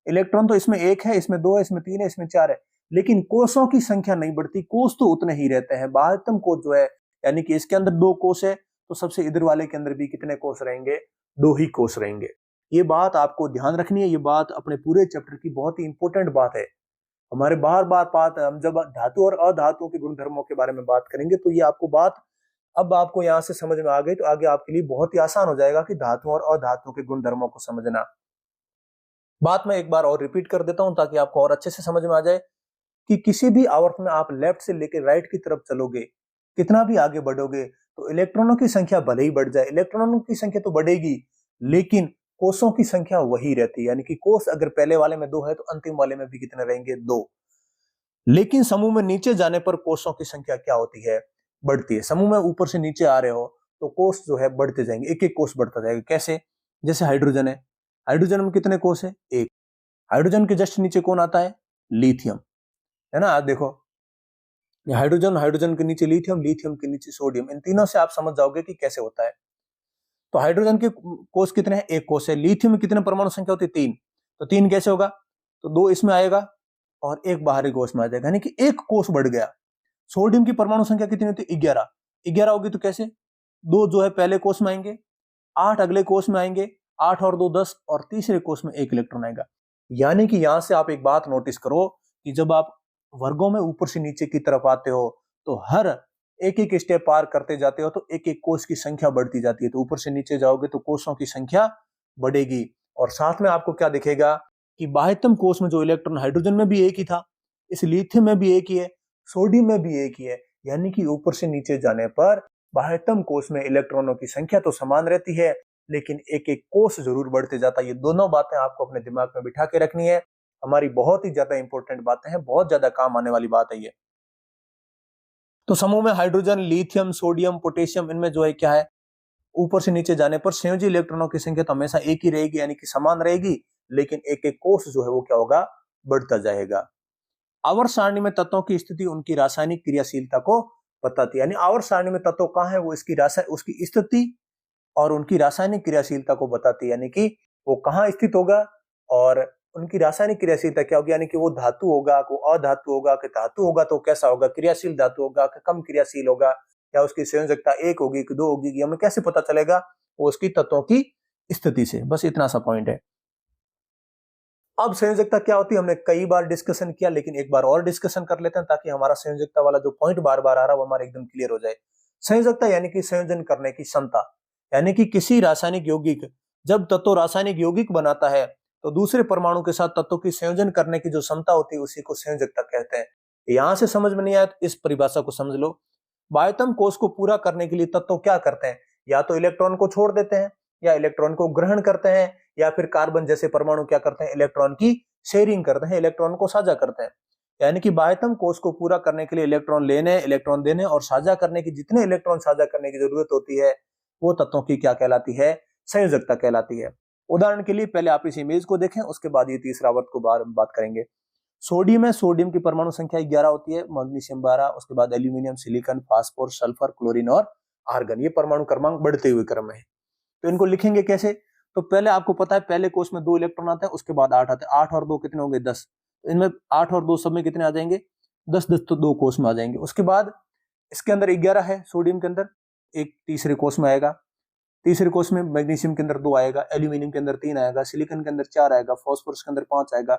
इलेक्ट्रॉन तो इसमें 1 है, इसमें 2 है, इसमें 3 है, इसमें 4 है, लेकिन कोषों की संख्या नहीं बढ़ती। कोष तो उतने ही रहते हैं। बाह्यतम कोष जो है, यानी कि इसके अंदर 2 कोष है, तो सबसे इधर वाले के अंदर भी कितने कोष रहेंगे, 2 ही कोष रहेंगे। ये बात आपको ध्यान रखनी है। ये बात अपने पूरे चैप्टर की बहुत ही इंपॉर्टेंट बात है। हमारे बार बार बात, हम जब धातु और अधातुओं के गुणधर्मों के बारे में बात करेंगे तो ये आपको बात अब आपको यहां से समझ में आ गई, तो आगे आपके लिए बहुत ही आसान हो जाएगा कि धातुओं और अधातुओं के गुणधर्मों को समझना। बात मैं एक बार और रिपीट कर देता हूं ताकि आपको और अच्छे से समझ में आ जाए कि किसी भी आवर्त में आप लेफ्ट से लेकर राइट की तरफ चलोगे, कितना भी आगे बढ़ोगे, तो इलेक्ट्रॉनों की संख्या भले ही बढ़ जाए, इलेक्ट्रॉनों की संख्या तो बढ़ेगी, लेकिन कोषों की संख्या वही रहती है। यानी कि कोष अगर पहले वाले में 2 है तो अंतिम वाले में भी कितने रहेंगे, 2। लेकिन समूह में नीचे जाने पर कोषों की संख्या क्या होती है, बढ़ती है। समूह में ऊपर से नीचे आ रहे हो तो कोष जो है बढ़ते जाएंगे, एक एक कोष बढ़ता जाएगा। कैसे? जैसे हाइड्रोजन है, हाइड्रोजन में कितने कोष है, 1। हाइड्रोजन के जस्ट नीचे कौन आता है, लिथियम, है ना। आज देखो, हाइड्रोजन, हाइड्रोजन के नीचे लिथियम, लिथियम के नीचे सोडियम। इन तीनों से आप समझ जाओगे कि कैसे होता है। तो हाइड्रोजन के कोष कितने हैं, 1 कोष है। लिथियम में कितने परमाणु संख्या होती है, 3। तो 3 कैसे होगा, तो 2 इसमें आएगा और 1 बाहरी कोष में आ जाएगा, यानी कि 1 कोष बढ़ गया। सोडियम की परमाणु संख्या कितनी होती है, 11। 11 होगी तो कैसे, 2 जो है पहले कोष में आएंगे, 8 अगले कोष में आएंगे, 8 और 2 10 और तीसरे कोष में 1 इलेक्ट्रॉन आएगा। यानी कि यहां से आप एक बात नोटिस करो कि जब आप वर्गों में ऊपर से नीचे की तरफ आते हो तो हर एक एक स्टेप पार करते जाते हो तो एक एक कोष की संख्या बढ़ती जाती है। तो ऊपर से नीचे जाओगे तो कोषों की संख्या बढ़ेगी। और साथ में आपको क्या दिखेगा कि बाह्यतम कोष में जो इलेक्ट्रॉन, हाइड्रोजन में भी 1 ही था, इस लिथियम में भी 1 ही है, सोडियम में भी 1 ही है। यानी कि ऊपर से नीचे जाने पर बाह्यतम कोष में इलेक्ट्रॉनों की संख्या तो समान रहती है, लेकिन एक एक कोष जरूर बढ़ते जाता है। ये दोनों बातें आपको अपने दिमाग में बिठा के रखनी है। हमारी बहुत ही ज्यादा इंपॉर्टेंट बातें हैं, बहुत ज्यादा काम आने वाली बात है ये। तो समूह में हाइड्रोजन, लिथियम, सोडियम, पोटेशियम, इनमें जो है क्या है, ऊपर से नीचे जाने पर संयोजी इलेक्ट्रॉनों की संख्या तो हमेशा 1 ही रहेगी, यानी कि समान रहेगी, लेकिन एक एक कोष जो है वो क्या होगा, बढ़ता जाएगा। आवर्त सारणी में तत्वों की स्थिति उनकी रासायनिक क्रियाशीलता को बताती है। यानी आवर्त सारणी में तत्व कहाँ है, वो उसकी स्थिति और उनकी रासायनिक क्रियाशीलता को बताती है। यानी कि वो कहाँ स्थित होगा और उनकी रासायनिक क्रियाशीलता क्या होगी। यानी कि वो धातु होगा, को अधातु होगा, कि धातु होगा तो कैसा होगा, क्रियाशील धातु होगा कि कम क्रियाशील होगा, या उसकी संयोजकता 1 होगी कि 2 होगी, हमें कैसे पता चलेगा, वो उसकी तत्वों की स्थिति से। बस इतना सा पॉइंट है। अब संयोजकता क्या होती है हमने कई बार डिस्कशन किया, लेकिन एक बार और डिस्कशन कर लेते हैं ताकि हमारा संयोजकता वाला जो पॉइंट बार बार आ रहा है वो हमारा एकदम क्लियर हो जाए। संयोजकता यानी कि संयोजन करने की क्षमता, यानी कि किसी रासायनिक यौगिक जब तत्व रासायनिक यौगिक बनाता है तो दूसरे परमाणु के साथ तत्वों की संयोजन करने की जो क्षमता होती है उसी को संयोजकता कहते हैं। यहां से समझ में नहीं आया तो इस परिभाषा को समझ लो। बाह्यतम कोष को पूरा करने के लिए तत्व क्या करते हैं, या तो इलेक्ट्रॉन को छोड़ देते हैं, या इलेक्ट्रॉन को ग्रहण करते हैं, या फिर कार्बन जैसे परमाणु क्या करते हैं, इलेक्ट्रॉन की शेयरिंग करते हैं, इलेक्ट्रॉन को साझा करते हैं। यानी कि बाह्यतम कोष को पूरा करने के लिए इलेक्ट्रॉन लेने, इलेक्ट्रॉन देने और साझा करने की, जितने इलेक्ट्रॉन साझा करने की जरूरत होती है वो तत्वों की क्या कहलाती है, संयोजकता कहलाती है। उदाहरण के लिए पहले आप इस इमेज को देखें, उसके बाद ये तीसरा वर्ग को बात करेंगे। सोडियम है, सोडियम की परमाणु संख्या 11 होती है, मैग्नीशियम 12, उसके बाद aluminium, silicon, phosphorus, sulphur, chlorine और आर्गन। ये परमाणु क्रमांक बढ़ते हुए क्रम में है। तो इनको लिखेंगे कैसे, तो पहले आपको पता है पहले कोष में 2 इलेक्ट्रॉन आते हैं, उसके बाद 8 आते हैं। 8 और 2 कितने होंगे, 10। तो इनमें 8 और 2 सब में कितने आ जाएंगे, 10 10, तो 2 कोष में आ जाएंगे। उसके बाद इसके अंदर 11 है, सोडियम के अंदर 1 तीसरे कोष में आएगा, तीसरे कोष में मैग्नीशियम के अंदर 2 आएगा, एल्यूमिनियम के अंदर 3 आएगा, सिलिकॉन के अंदर 4 आएगा, फास्फोरस के अंदर 5 आएगा,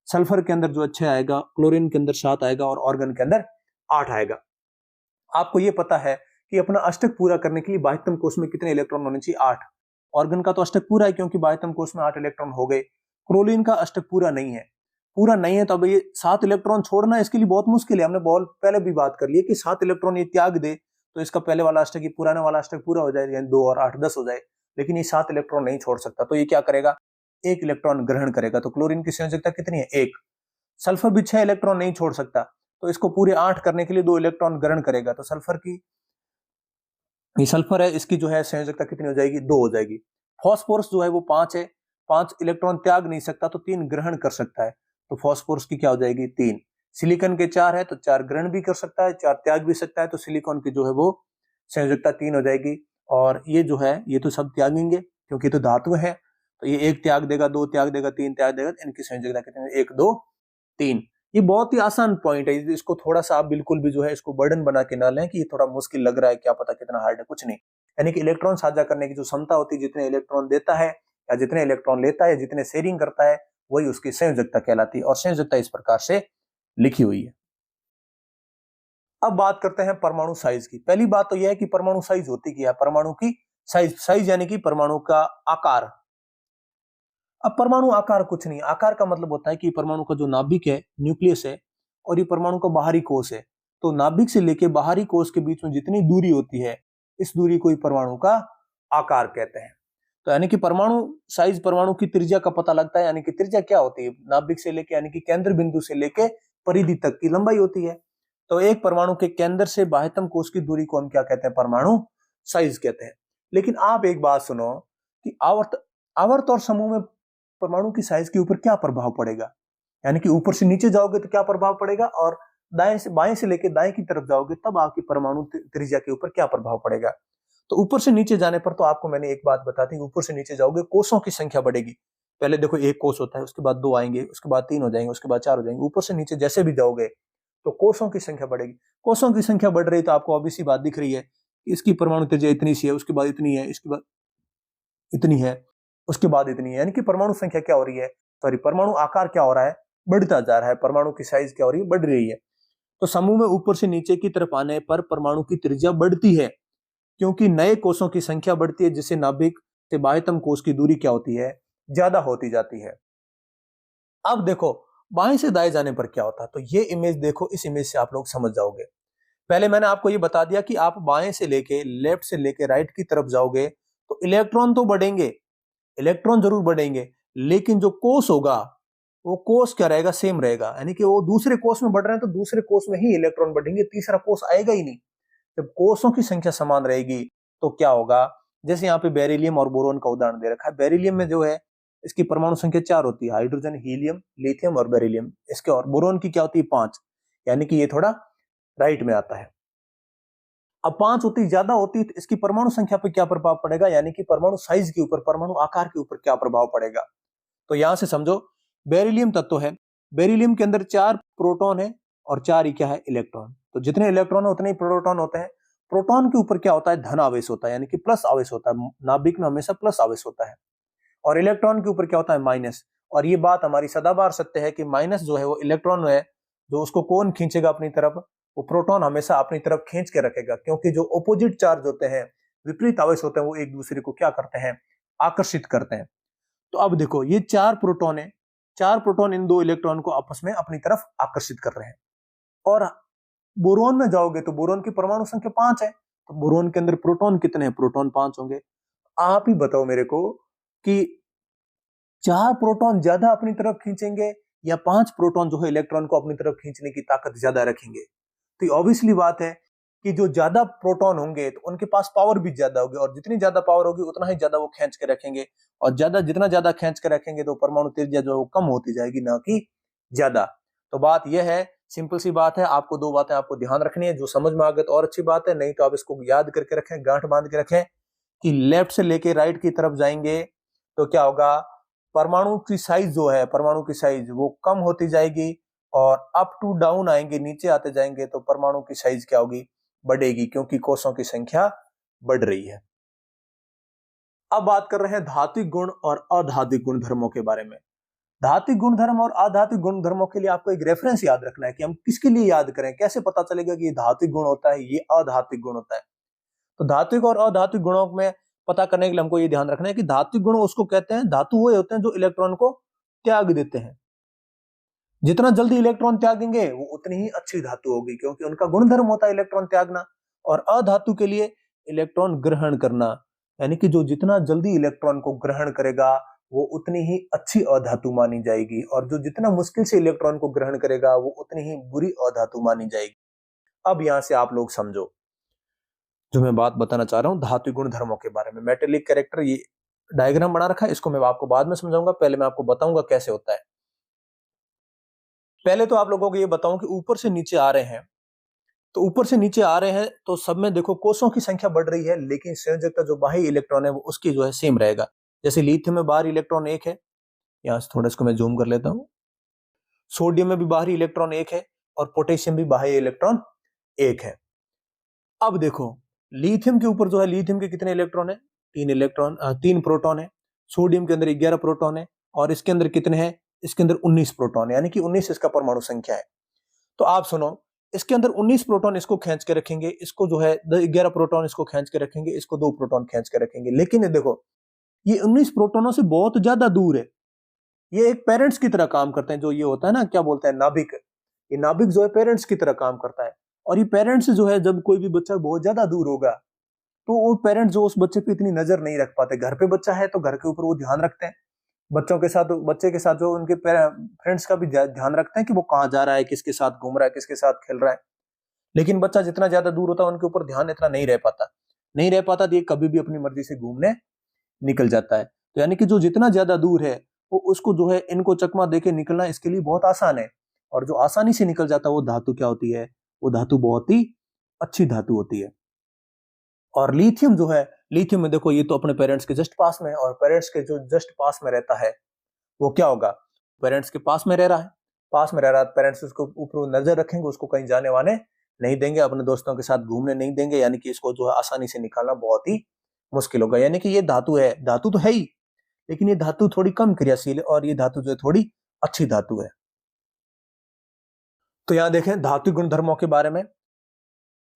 सल्फर के अंदर जो 6 आएगा, क्लोरीन के अंदर 7 आएगा और ऑर्गन के अंदर 8 आएगा। आपको ये पता है कि अपना अष्टक पूरा करने के लिए बाह्यतम कोष में कितने इलेक्ट्रॉन होने चाहिए, 8। ऑर्गन का तो अष्टक पूरा है क्योंकि बाह्यतम कोष में 8 इलेक्ट्रॉन हो गए। क्लोरीन का अष्टक पूरा नहीं है, तो अब ये 7 इलेक्ट्रॉन छोड़ना इसके लिए बहुत मुश्किल है। हमने बहुत पहले भी बात कर ली कि 7 इलेक्ट्रॉन ये त्याग दे तो इसका पहले वाला अष्टक, ये पुराना वाला अष्टक पूरा हो जाए, यानी 2 और 8 10 हो जाए, लेकिन ये 7 इलेक्ट्रॉन नहीं छोड़ सकता। तो ये क्या करेगा, 1 इलेक्ट्रॉन ग्रहण करेगा। तो क्लोरीन की संयोजकता कितनी है, 1। सल्फर भी 6 इलेक्ट्रॉन नहीं छोड़ सकता, तो इसको पूरे 8 करने के लिए 2 इलेक्ट्रॉन ग्रहण करेगा। तो सल्फर की ये सल्फर है, इसकी जो है संयोजकता कितनी हो जाएगी, 2 हो जाएगी। फास्फोरस जो है वो 5 है, 5 इलेक्ट्रॉन त्याग नहीं सकता तो 3 ग्रहण कर सकता है, तो फास्फोरस की क्या हो जाएगी, 3। सिलिकॉन के 4 है तो 4 ग्रहण भी कर सकता है, 4 त्याग भी सकता है, तो सिलिकॉन की जो है वो संयोजकता 3 हो जाएगी। और ये जो है ये तो सब त्यागेंगे क्योंकि तो धातु है, तो ये 1 त्याग देगा, 2 त्याग देगा, 3 त्याग देगा, इनकी संयोजकता कितनी है, 1 2 3। ये बहुत ही आसान पॉइंट है, इसको थोड़ा सा आप बिल्कुल भी जो है इसको बर्डन बना के ना लें कि ये थोड़ा मुश्किल लग रहा है, क्या पता कितना हार्ड है, कुछ नहीं। यानी कि इलेक्ट्रॉन साझा करने की जो क्षमता होती है, जितने इलेक्ट्रॉन देता है या जितने इलेक्ट्रॉन लेता है, जितने शेयरिंग करता है, वही उसकी संयोजकता कहलाती है, और संयोजकता इस प्रकार से लिखी हुई है। अब बात करते हैं परमाणु साइज की। पहली बात तो यह है कि परमाणु साइज होती क्या है, परमाणु की साइज, साइज यानी कि परमाणु का आकार। अब परमाणु आकार कुछ नहीं, आकार का मतलब होता है कि परमाणु का जो नाभिक है, न्यूक्लियस है, और ये परमाणु का बाहरी कोश है, तो नाभिक से लेके बाहरी कोश के बीच में जितनी दूरी होती है, इस दूरी को ही परमाणु का आकार कहते हैं। तो यानी कि परमाणु साइज, परमाणु की त्रिज्या का पता लगता है, यानी कि त्रिज्या क्या होती है, नाभिक से लेके यानी कि केंद्र बिंदु से लेके परिधि तक की लंबाई होती है। तो एक परमाणु के केंद्र से बाह्यतम कोश की दूरी को हम क्या कहते हैं, परमाणु साइज कहते हैं। लेकिन आप एक बात सुनो कि आवर्त आवर्त और समूह में परमाणु की साइज के ऊपर क्या प्रभाव पड़ेगा, यानी कि ऊपर से नीचे जाओगे तो क्या प्रभाव पड़ेगा, और दाएं से बाएं से लेके दाएं की तरफ जाओगे तब आपकी परमाणु त्रिज्या के ऊपर क्या प्रभाव पड़ेगा। तो ऊपर से नीचे जाने पर तो आपको मैंने एक बात बता दी, ऊपर से नीचे जाओगे कोषों की संख्या बढ़ेगी। पहले देखो एक कोष होता है, उसके बाद 2 आएंगे, उसके बाद 3 हो जाएंगे, उसके बाद 4 हो जाएंगे, ऊपर से नीचे जैसे भी जाओगे तो कोषों की संख्या बढ़ेगी। कोषों की संख्या बढ़ रही तो आपको ऑब्वियस सी बात दिख रही है, इसकी परमाणु त्रिज्या इतनी सी है, उसके बाद इतनी है, इसके बाद इतनी है, उसके बाद इतनी है, यानी कि परमाणु संख्या क्या हो रही है, सॉरी परमाणु आकार क्या हो रहा है, बढ़ता जा रहा है, परमाणु की साइज क्या हो रही है, बढ़ रही है। तो समूह में ऊपर से नीचे की तरफ आने पर परमाणु की त्रिज्या बढ़ती है, क्योंकि नए कोषों की संख्या बढ़ती है, जिससे नाभिक से बाह्यतम कोष की दूरी क्या होती है, ज्यादा होती जाती है। अब देखो बाएं से दाएं जाने पर क्या होता है, तो ये इमेज देखो, इस इमेज से आप लोग समझ जाओगे। पहले मैंने आपको ये बता दिया कि आप बाएं से लेके लेफ्ट से लेके राइट की तरफ जाओगे तो इलेक्ट्रॉन तो बढ़ेंगे, इलेक्ट्रॉन जरूर बढ़ेंगे, लेकिन जो कोष होगा वो कोष क्या रहेगा, सेम रहेगा, यानी कि वो दूसरे कोष में बढ़ रहे हैं तो दूसरे कोष में ही इलेक्ट्रॉन बढ़ेंगे, तीसरा कोष आएगा ही नहीं। जब कोषों की संख्या समान रहेगी तो क्या होगा, जैसे यहाँ पे बेरिलियम और बोरोन का उदाहरण दे रखा है। बेरिलियम में जो है इसकी परमाणु संख्या 4 होती है, हाइड्रोजन, हीलियम, लिथियम और बेरिलियम। इसके और बोरोन की क्या होती है, 5, यानी कि ये थोड़ा राइट में आता है। अब 5 होती ज्यादा होती तो इसकी परमाणु संख्या पर क्या प्रभाव पड़ेगा, यानी कि परमाणु साइज के ऊपर, परमाणु आकार के ऊपर क्या प्रभाव पड़ेगा। तो यहां से समझो बेरिलियम तत्व है, बेरिलियम के अंदर 4 प्रोटॉन है और 4 ही क्या है, इलेक्ट्रॉन। तो जितने इलेक्ट्रॉन है उतने ही प्रोटॉन होते हैं। प्रोटॉन के ऊपर क्या होता है, धन आवेश होता है, यानी कि प्लस आवेश होता है, नाभिक में हमेशा प्लस आवेश होता है। और इलेक्ट्रॉन के ऊपर क्या होता है, माइनस। और ये बात हमारी सदाबहार सत्य है कि माइनस जो है वो इलेक्ट्रॉन है, जो उसको कौन खींचेगा अपनी तरफ, वो प्रोटॉन हमेशा अपनी तरफ खींच के रखेगा, क्योंकि जो ऑपोजिट चार्ज होते हैं, विपरीत आवेश होते हैं, वो एक दूसरे को क्या करते हैं, आकर्षित करते हैं। तो अब देखो ये 4 प्रोटॉन है, 4 प्रोटॉन इन 2 इलेक्ट्रॉन को आपस में अपनी तरफ आकर्षित कर रहे हैं। और बोरोन में जाओगे तो बोरोन की परमाणु संख्या 5 है, तो बोरोन के अंदर प्रोटॉन कितने हैं, प्रोटॉन 5 होंगे। आप ही बताओ मेरे को कि 4 प्रोटॉन ज्यादा अपनी तरफ खींचेंगे या 5 प्रोटॉन जो है इलेक्ट्रॉन को अपनी तरफ खींचने की ताकत ज्यादा रखेंगे। तो ऑब्वियसली बात है कि जो ज्यादा प्रोटॉन होंगे तो उनके पास पावर भी ज्यादा होगी, और जितनी ज्यादा पावर होगी उतना ही ज्यादा वो खींच के रखेंगे, और जितना ज्यादा खींच के रखेंगे तो परमाणु त्रिज्या जो है वो कम होती जाएगी, ना कि ज्यादा। तो बात यह है, सिंपल सी बात है, आपको 2 बातें आपको ध्यान रखनी है, जो समझ में आ गए तो और अच्छी बात है, नहीं तो आप इसको याद करके रखें, गांठ बांध के रखें कि लेफ्ट से लेके राइट की तरफ जाएंगे तो क्या होगा, परमाणु की साइज जो है, परमाणु की साइज वो कम होती जाएगी, और अप टू डाउन आएंगे, नीचे आते जाएंगे तो परमाणु की साइज क्या होगी, बढ़ेगी, क्योंकि कोषों की संख्या बढ़ रही है। अब बात कर रहे हैं धात्विक गुण और अधात्विक गुण धर्मों के बारे में। धात्विक गुणधर्म और अधात्विक गुण धर्मों के लिए आपको एक रेफरेंस याद रखना है कि हम किसके लिए याद करें, कैसे पता चलेगा कि ये धात्विक गुण होता है, ये अधात्विक गुण होता है। तो धात्विक और अधात्विक गुणों में पता करने के लिए हमको ये ध्यान रखना है कि धात्विक गुण उसको कहते हैं, धातु वो होते हैं जो इलेक्ट्रॉन को त्याग देते हैं। जितना जल्दी इलेक्ट्रॉन त्यागेंगे वो उतनी ही अच्छी धातु होगी, क्योंकि उनका गुणधर्म होता है इलेक्ट्रॉन त्यागना। और अधातु के लिए इलेक्ट्रॉन ग्रहण करना, यानी कि जो जितना जल्दी इलेक्ट्रॉन को ग्रहण करेगा वो उतनी ही अच्छी अधातु मानी जाएगी, और जो जितना मुश्किल से इलेक्ट्रॉन को ग्रहण करेगा वो उतनी ही बुरी अधातु मानी जाएगी। अब यहां से आप लोग समझो, जो मैं बात बताना चाह रहा हूं धात्विक गुण धर्मों के बारे में। मेटेलिक कैरेक्टर, ये डायग्राम बना रखा है, इसको मैं आपको बाद में समझाऊंगा, पहले मैं आपको बताऊंगा कैसे होता है। पहले तो आप लोगों को ये बताऊं कि ऊपर से नीचे आ रहे हैं, तो ऊपर से नीचे आ रहे हैं तो सब में देखो कोषों की संख्या बढ़ रही है, लेकिन संयोजकता जो बाह्य इलेक्ट्रॉन है वो उसकी जो है सेम रहेगा। जैसे लिथियम में बाहरी इलेक्ट्रॉन 1 है, यहां से थोड़ा इसको मैं जूम कर लेता हूं। सोडियम में भी बाहरी इलेक्ट्रॉन 1 है और पोटेशियम भी बाह्य इलेक्ट्रॉन 1 है। अब देखो लिथियम के ऊपर जो है, लिथियम के कितने इलेक्ट्रॉन है? 3 इलेक्ट्रॉन, 3 प्रोटॉन है। सोडियम के अंदर 11 प्रोटॉन है और इसके अंदर कितने हैं? इसके अंदर 19 प्रोटॉन है, यानी कि 19 इसका परमाणु संख्या है। तो आप सुनो, इसके अंदर 19 प्रोटॉन इसको खींच के रखेंगे, इसको जो है 11 प्रोटॉन इसको खींच के रखेंगे, इसको 2 प्रोटॉन खींच के रखेंगे। लेकिन ये देखो, ये 19 प्रोटॉनों से बहुत ज्यादा दूर है। ये एक पेरेंट्स की तरह काम करते हैं, जो ये होता है ना, क्या बोलते हैं, नाभिक। ये नाभिक जो है पेरेंट्स की तरह काम करता है। और ये पेरेंट्स जो है, जब कोई भी बच्चा बहुत ज्यादा दूर होगा तो वो पेरेंट्स जो उस बच्चे पे इतनी नजर नहीं रख पाते। घर पे बच्चा है तो घर के ऊपर वो ध्यान रखते हैं, बच्चों के साथ, बच्चे के साथ जो उनके फ्रेंड्स का भी ध्यान रखते हैं कि वो कहाँ जा रहा है, किसके साथ घूम रहा है, किसके साथ खेल रहा है। लेकिन बच्चा जितना ज्यादा दूर होता है उनके ऊपर ध्यान इतना नहीं रह पाता, नहीं रह पाता, तो ये कभी भी अपनी मर्जी से घूमने निकल जाता है। तो यानी कि जो जितना ज्यादा दूर है वो उसको जो है इनको चकमा देके निकलना इसके लिए बहुत आसान है। और जो आसानी से निकल जाता है वो धातु क्या होती है? वो धातु बहुत ही अच्छी धातु होती है। और लिथियम जो है, लिथियम में देखो, ये तो अपने पेरेंट्स के जस्ट पास में है, और पेरेंट्स के जो जस्ट पास में रहता है वो क्या होगा? पेरेंट्स के पास में रह रहा है, पास में रह रहा है, पेरेंट्स उसको ऊपर नजर रखेंगे, उसको कहीं जाने वाने नहीं देंगे, अपने दोस्तों के साथ घूमने नहीं देंगे, यानी कि इसको जो है आसानी से निकालना बहुत ही मुश्किल होगा। यानी कि ये धातु है, धातु तो है ही, लेकिन ये धातु थोड़ी कम क्रियाशील है और ये धातु जो है थोड़ी अच्छी धातु है। तो यहां देखें धातु गुणधर्मों के बारे में।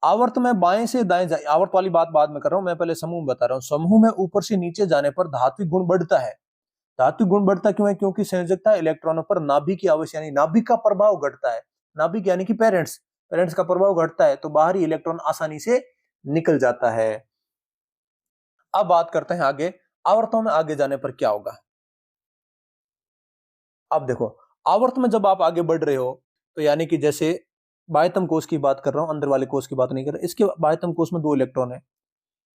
आवर्त में बाएं से दाएं जाए, आवर्त वाली बात बाद में कर रहा हूं, मैं पहले समूह बता रहा हूं। समूह में ऊपर से नीचे जाने पर धात्विक गुण बढ़ता है। धात्विक गुण बढ़ता क्यों है? क्योंकि संयोजकता इलेक्ट्रॉनों पर नाभिक की आवेश, यानी नाभिक का प्रभाव घटता है। नाभिक यानी कि पेरेंट्स, पेरेंट्स का प्रभाव घटता है तो बाहरी इलेक्ट्रॉन आसानी से निकल जाता है। अब बात करते हैं आगे, आवर्तों में आगे जाने पर क्या होगा। अब देखो, आवर्त में जब आप आगे बढ़ रहे हो तो यानी कि जैसे बाह्यतम कोश की बात कर रहा हूं, अंदर वाले कोश की बात नहीं कर रहा। इसके बाह्यतम कोश में 2 इलेक्ट्रॉन है,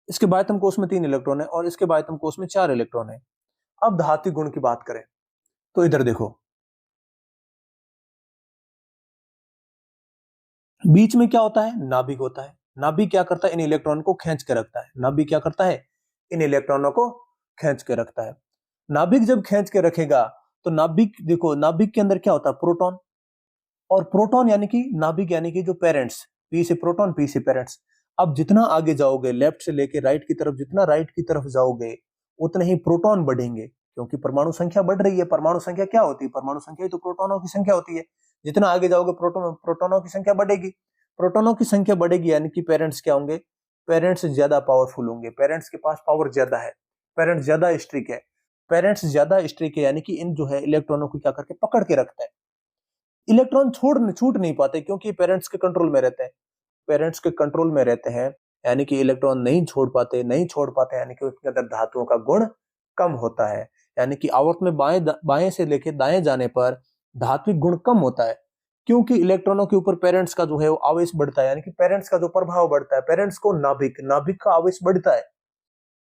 इसके बाह्यतम कोश में 3 इलेक्ट्रॉन है और इसके बाह्यतम कोश में 4 इलेक्ट्रॉन है। अब धात्विक गुण की बात करें तो इधर देखो, बीच में क्या होता है? नाभिक होता है। नाभिक क्या करता है? इन इलेक्ट्रॉन को खींच के रखता है। नाभिक क्या करता है? इन इलेक्ट्रॉनों को खींच के रखता है। नाभिक जब खींच के रखेगा तो नाभिक, देखो नाभिक के अंदर क्या होता है? प्रोटॉन। और प्रोटॉन यानी कि नाभिक यानी कि जो पेरेंट्स, पी से प्रोटॉन, पी से पेरेंट्स। अब जितना आगे जाओगे लेफ्ट से लेके राइट की तरफ, जितना राइट की तरफ जाओगे उतने ही प्रोटॉन बढ़ेंगे, क्योंकि परमाणु संख्या बढ़ रही है। परमाणु संख्या क्या होती है? परमाणु संख्या ही तो प्रोटॉनों की संख्या होती है। जितना आगे जाओगे प्रोटॉनों की संख्या बढ़ेगी। प्रोटॉनों की संख्या बढ़ेगी यानी कि पेरेंट्स क्या होंगे? पेरेंट्स ज्यादा पावरफुल होंगे, पेरेंट्स के पास पावर ज्यादा है, पेरेंट्स ज्यादा स्ट्रिक है। पेरेंट्स ज्यादा स्ट्रिक है यानी कि इन जो है इलेक्ट्रॉनों को क्या करके पकड़ के रखते हैं। इलेक्ट्रॉन छूट नहीं पाते क्योंकि पेरेंट्स के कंट्रोल में रहते हैं। पेरेंट्स के कंट्रोल में रहते हैं यानी कि इलेक्ट्रॉन नहीं छोड़ पाते, नहीं छोड़ पाते यानी कि उसके अंदर धातुओं का गुण कम होता है। यानी कि आवर्त में बाएं से लेके दाएं जाने पर धात्विक गुण कम होता है, क्योंकि इलेक्ट्रॉनों के ऊपर पेरेंट्स का जो है वो आवेश बढ़ता है, यानी कि पेरेंट्स का जो प्रभाव बढ़ता है। पेरेंट्स को नाभिक, नाभिक का आवेश बढ़ता है,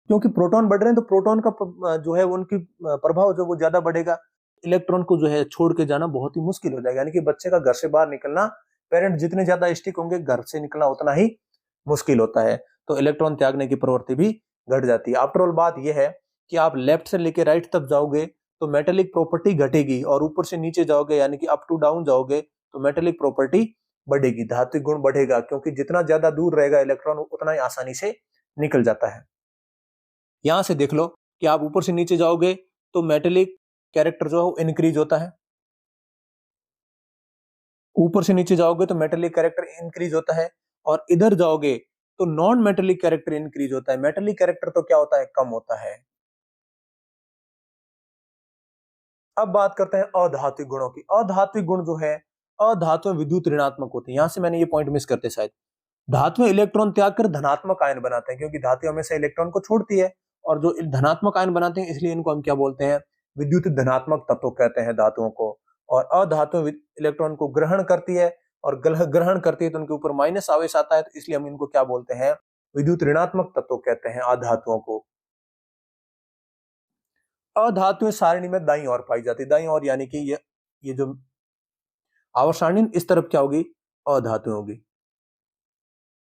क्योंकि प्रोटॉन बढ़ रहे हैं तो प्रोटॉन का जो है उनकी प्रभाव जो वो ज्यादा बढ़ेगा। इलेक्ट्रॉन को जो है छोड़ के जाना बहुत ही मुश्किल हो जाएगा, यानी कि बच्चे का घर से बाहर निकलना, पेरेंट जितने ज्यादा स्टिक होंगे घर से निकलना उतना ही मुश्किल होता है। तो इलेक्ट्रॉन त्यागने की प्रवृत्ति भी घट जाती है। आफ्टर ऑल बात यह है कि आप लेफ्ट से लेकर राइट तक जाओगे तो मेटेलिक प्रॉपर्टी घटेगी, और ऊपर से नीचे जाओगे यानी कि अप टू डाउन जाओगे तो मेटेलिक प्रॉपर्टी बढ़ेगी, धात्विक गुण बढ़ेगा, क्योंकि जितना ज्यादा दूर रहेगा इलेक्ट्रॉन उतना ही आसानी से निकल जाता है। यहां से देख लो कि आप ऊपर से नीचे जाओगे तो मेटेलिक कैरेक्टर जो है वो इंक्रीज होता है। ऊपर से नीचे जाओगे तो मेटेलिक कैरेक्टर इंक्रीज होता है, और इधर जाओगे तो नॉन मेटेलिक कैरेक्टर इंक्रीज होता है। मेटेलिक कैरेक्टर तो क्या होता है? कम होता है। अब बात करते हैं अधात्विक गुणों की। अधात्विक गुण जो है, अधातुएं विद्युत ऋणात्मक होते हैं। यहां से मैंने ये पॉइंट मिस करते शायद। धातुएं इलेक्ट्रॉन त्याग कर धनात्मक आयन बनाते हैं, क्योंकि धातु हमेशा इलेक्ट्रॉन को छोड़ती है, और जो धनात्मक आयन बनाते हैं इसलिए इनको हम क्या बोलते हैं? विद्युत धनात्मक तत्व कहते हैं धातुओं को। और अधातु इलेक्ट्रॉन को ग्रहण करती है, और ग्रहण करती है तो उनके ऊपर माइनस आवेश आता है, तो इसलिए हम इनको क्या बोलते हैं? विद्युत ऋणात्मक तत्व कहते हैं अधातुओं को। अधातुएं सारणी में दाईं ओर पाई जाती है, दाईं ओर यानी कि ये जो आवर्त सारणी इस तरफ क्या होगी, अधातुएं होगी।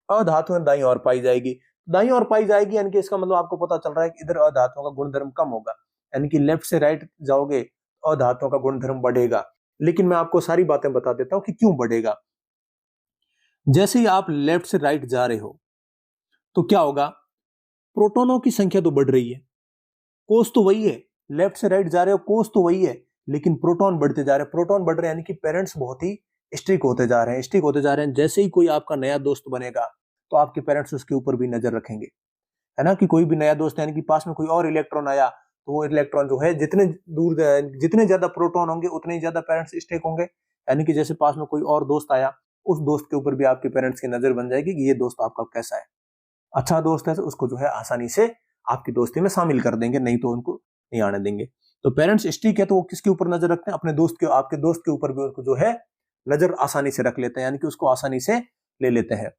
अधातुएं दाईं ओर पाई जाएगी, दाईं ओर पाई जाएगी यानी कि इसका मतलब आपको पता चल रहा है कि इधर अधातुओं का गुणधर्म कम होगा, यानी कि लेफ्ट से राइट जाओगे अधातुओं का गुणधर्म बढ़ेगा। लेकिन मैं आपको सारी बातें बता देता हूं कि क्यों बढ़ेगा। जैसे ही आप लेफ्ट से राइट जा रहे हो तो क्या होगा, प्रोटॉनों की संख्या तो बढ़ रही है, कोस तो वही है, लेफ्ट से राइट जा रहे हो कोस तो वही है, लेकिन प्रोटॉन बढ़ते जा रहे हैं। प्रोटॉन बढ़ रहे हैं यानी कि पेरेंट्स बहुत ही स्ट्रिक्ट होते जा रहे हैं, स्ट्रिक्ट होते जा रहे हैं। जैसे ही कोई आपका नया दोस्त बनेगा तो आपके पेरेंट्स उसके ऊपर भी नजर रखेंगे, है ना, कि कोई भी नया दोस्त यानी कि पास में कोई और इलेक्ट्रॉन आया तो वो इलेक्ट्रॉन जो है जितने दूर, जितने ज्यादा प्रोटॉन होंगे उतने ही ज्यादा पेरेंट्स स्ट्रिक्ट होंगे। यानी कि जैसे पास में कोई और दोस्त आया, उस दोस्त के ऊपर भी आपके पेरेंट्स की नजर बन जाएगी कि ये दोस्त आपका कैसा है, अच्छा दोस्त है, तो उसको जो है आसानी से आपकी दोस्ती में शामिल कर देंगे, नहीं तो उनको नहीं आने देंगे। तो पेरेंट्स स्ट्रिक्ट है तो वो किसके ऊपर नजर रखते हैं, अपने दोस्त के, आपके दोस्त के ऊपर भी उसको जो है नजर आसानी से रख लेते हैं, यानी कि उसको आसानी से ले लेते हैं।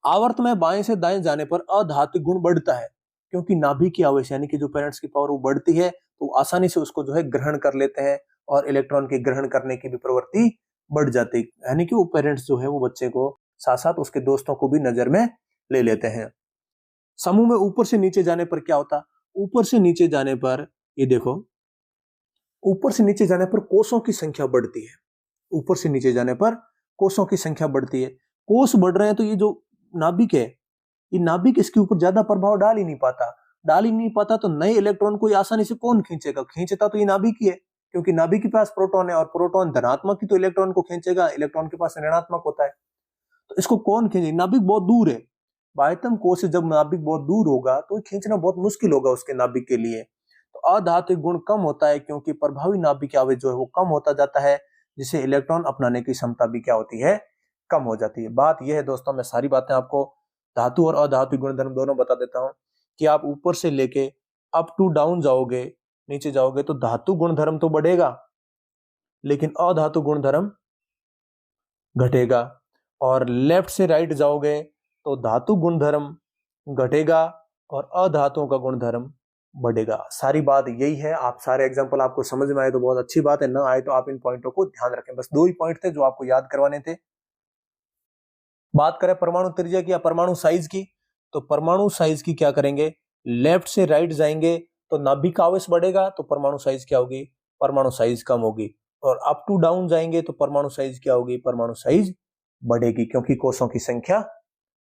आवर्त में बाएं से दाएं जाने पर अधातु गुण बढ़ता है, क्योंकि नाभिक की आवेश यानी कि जो पेरेंट्स की पावर वो बढ़ती है, तो आसानी से उसको जो है ग्रहण कर लेते हैं और इलेक्ट्रॉन के ग्रहण करने की भी प्रवृत्ति बढ़ जाती है, यानी कि वो पेरेंट्स जो है वो बच्चे को साथ साथ उसके दोस्तों को भी नजर में ले लेते हैं। समूह में ऊपर से नीचे जाने पर क्या होता, ऊपर से नीचे जाने पर ये देखो, ऊपर से नीचे जाने पर कोषों की संख्या बढ़ती है, ऊपर से नीचे जाने पर कोषों की संख्या बढ़ती है। कोष बढ़ रहे हैं तो ये जो नाभिक है, ये नाभिक इसके ऊपर ज्यादा प्रभाव डाल ही नहीं पाता, तो नए इलेक्ट्रॉन को आसानी से कौन खींचेगा, खींचता तो ये नाभिक ही है, क्योंकि नाभिक के पास प्रोटॉन है और प्रोटॉन धनात्मक ही तो इलेक्ट्रॉन को खींचेगा, इलेक्ट्रॉन के पास ऋणात्मक होता है, तो इसको कौन खींचेगा, नाभिक बहुत दूर है। बाह्यतम कोष से जब नाभिक बहुत दूर होगा तो खींचना बहुत मुश्किल होगा उसके नाभिक के लिए। तो अधात्विक गुण कम होता है क्योंकि प्रभावी नाभिक आवेश जो है वो कम होता जाता है, जिससे इलेक्ट्रॉन अपनाने की क्षमता भी क्या होती है, कम हो जाती है। बात यह है दोस्तों, मैं सारी बातें आपको धातु और अधातु गुणधर्म दोनों बता देता हूं कि आप ऊपर से लेके अप टू डाउन जाओगे, नीचे जाओगे तो धातु गुणधर्म तो बढ़ेगा लेकिन अधातु गुणधर्म घटेगा, और लेफ्ट से राइट जाओगे तो धातु गुणधर्म घटेगा और अधातुओं का गुणधर्म बढ़ेगा। सारी बात यही है। आप सारे एग्जांपल आपको समझ में आए तो बहुत अच्छी बात है, ना आए तो आप इन पॉइंटों को ध्यान रखें। बस 2 ही पॉइंट थे जो आपको याद करवाने थे। बात करें परमाणु त्रिज्या की या परमाणु साइज की, तो परमाणु साइज की क्या करेंगे, लेफ्ट से राइट जाएंगे तो नाभिक आवेश बढ़ेगा तो परमाणु साइज क्या होगी, परमाणु साइज कम होगी, और अप टू डाउन जाएंगे तो परमाणु साइज क्या होगी, परमाणु साइज बढ़ेगी, क्योंकि कोषों की संख्या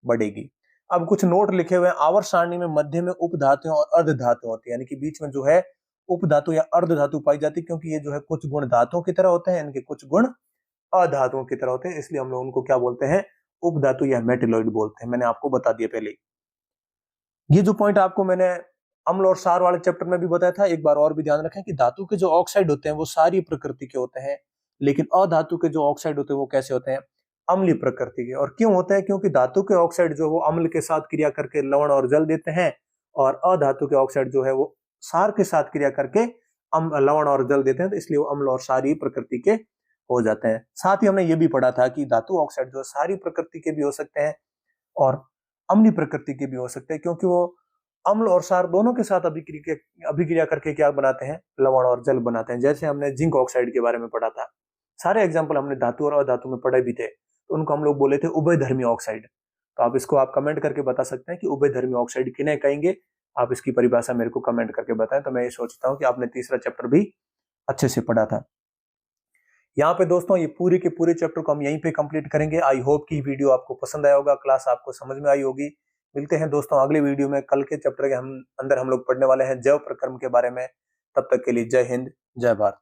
बढ़ेगी। अब कुछ नोट लिखे हुए हैं। आवर्त सारणी में मध्य में उपधातुएं और अर्धधातु होती है, यानी कि बीच में जो है उपधातु या अर्धधातु पाई जाती है, क्योंकि ये जो है कुछ गुण धातुओं की तरह होते हैं, इनके कुछ गुण अधातुओं की तरह होते हैं, इसलिए हम लोग उनको क्या बोलते हैं, उपधातु या मेटेलॉइड बोलते हैं। मैंने आपको बता दिया पहले। ये जो पॉइंट आपको मैंने अम्ल और क्षार वाले चैप्टर में भी बताया था, एक बार और भी ध्यान रखें कि धातु के जो ऑक्साइड होते हैं वो सारी प्रकृति के होते हैं, लेकिन अधातु के जो ऑक्साइड होते हैं वो कैसे होते हैं, अम्लीय प्रकृति के। और क्यों होते हैं, क्योंकि धातु के ऑक्साइड जो वो अम्ल के साथ क्रिया करके लवण और जल देते हैं, और अधातु के ऑक्साइड जो है वो क्षार के साथ क्रिया करके लवण और जल देते हैं, तो इसलिए वो अम्ल और क्षारीय प्रकृति के हो जाते हैं। साथ ही हमने ये भी पढ़ा था कि धातु ऑक्साइड जो क्षारीय प्रकृति के भी हो सकते हैं और अम्लीय प्रकृति के भी हो सकते हैं, क्योंकि वो अम्ल और क्षार दोनों के साथ अभिक्रिया करके क्या बनाते हैं, लवण और जल बनाते हैं। जैसे हमने जिंक ऑक्साइड के बारे में पढ़ा था, सारे एग्जाम्पल हमने धातु और अधातु में पढ़े भी थे, तो उनको हम लोग बोले थे उभयधर्मी ऑक्साइड। तो आप इसको आप कमेंट करके बता सकते हैं कि उभयधर्मी ऑक्साइड किन्हें कहेंगे, आप इसकी परिभाषा मेरे को कमेंट करके बताएं, तो मैं ये सोचता हूँ कि आपने तीसरा चैप्टर भी अच्छे से पढ़ा था। यहाँ पे दोस्तों ये पूरे के पूरे चैप्टर को हम यहीं पे कंप्लीट करेंगे। आई होप कि वीडियो आपको पसंद आया होगा, क्लास आपको समझ में आई होगी। मिलते हैं दोस्तों अगले वीडियो में। कल के चैप्टर के अंदर हम लोग पढ़ने वाले हैं जैव प्रक्रम के बारे में। तब तक के लिए जय हिंद, जय भारत।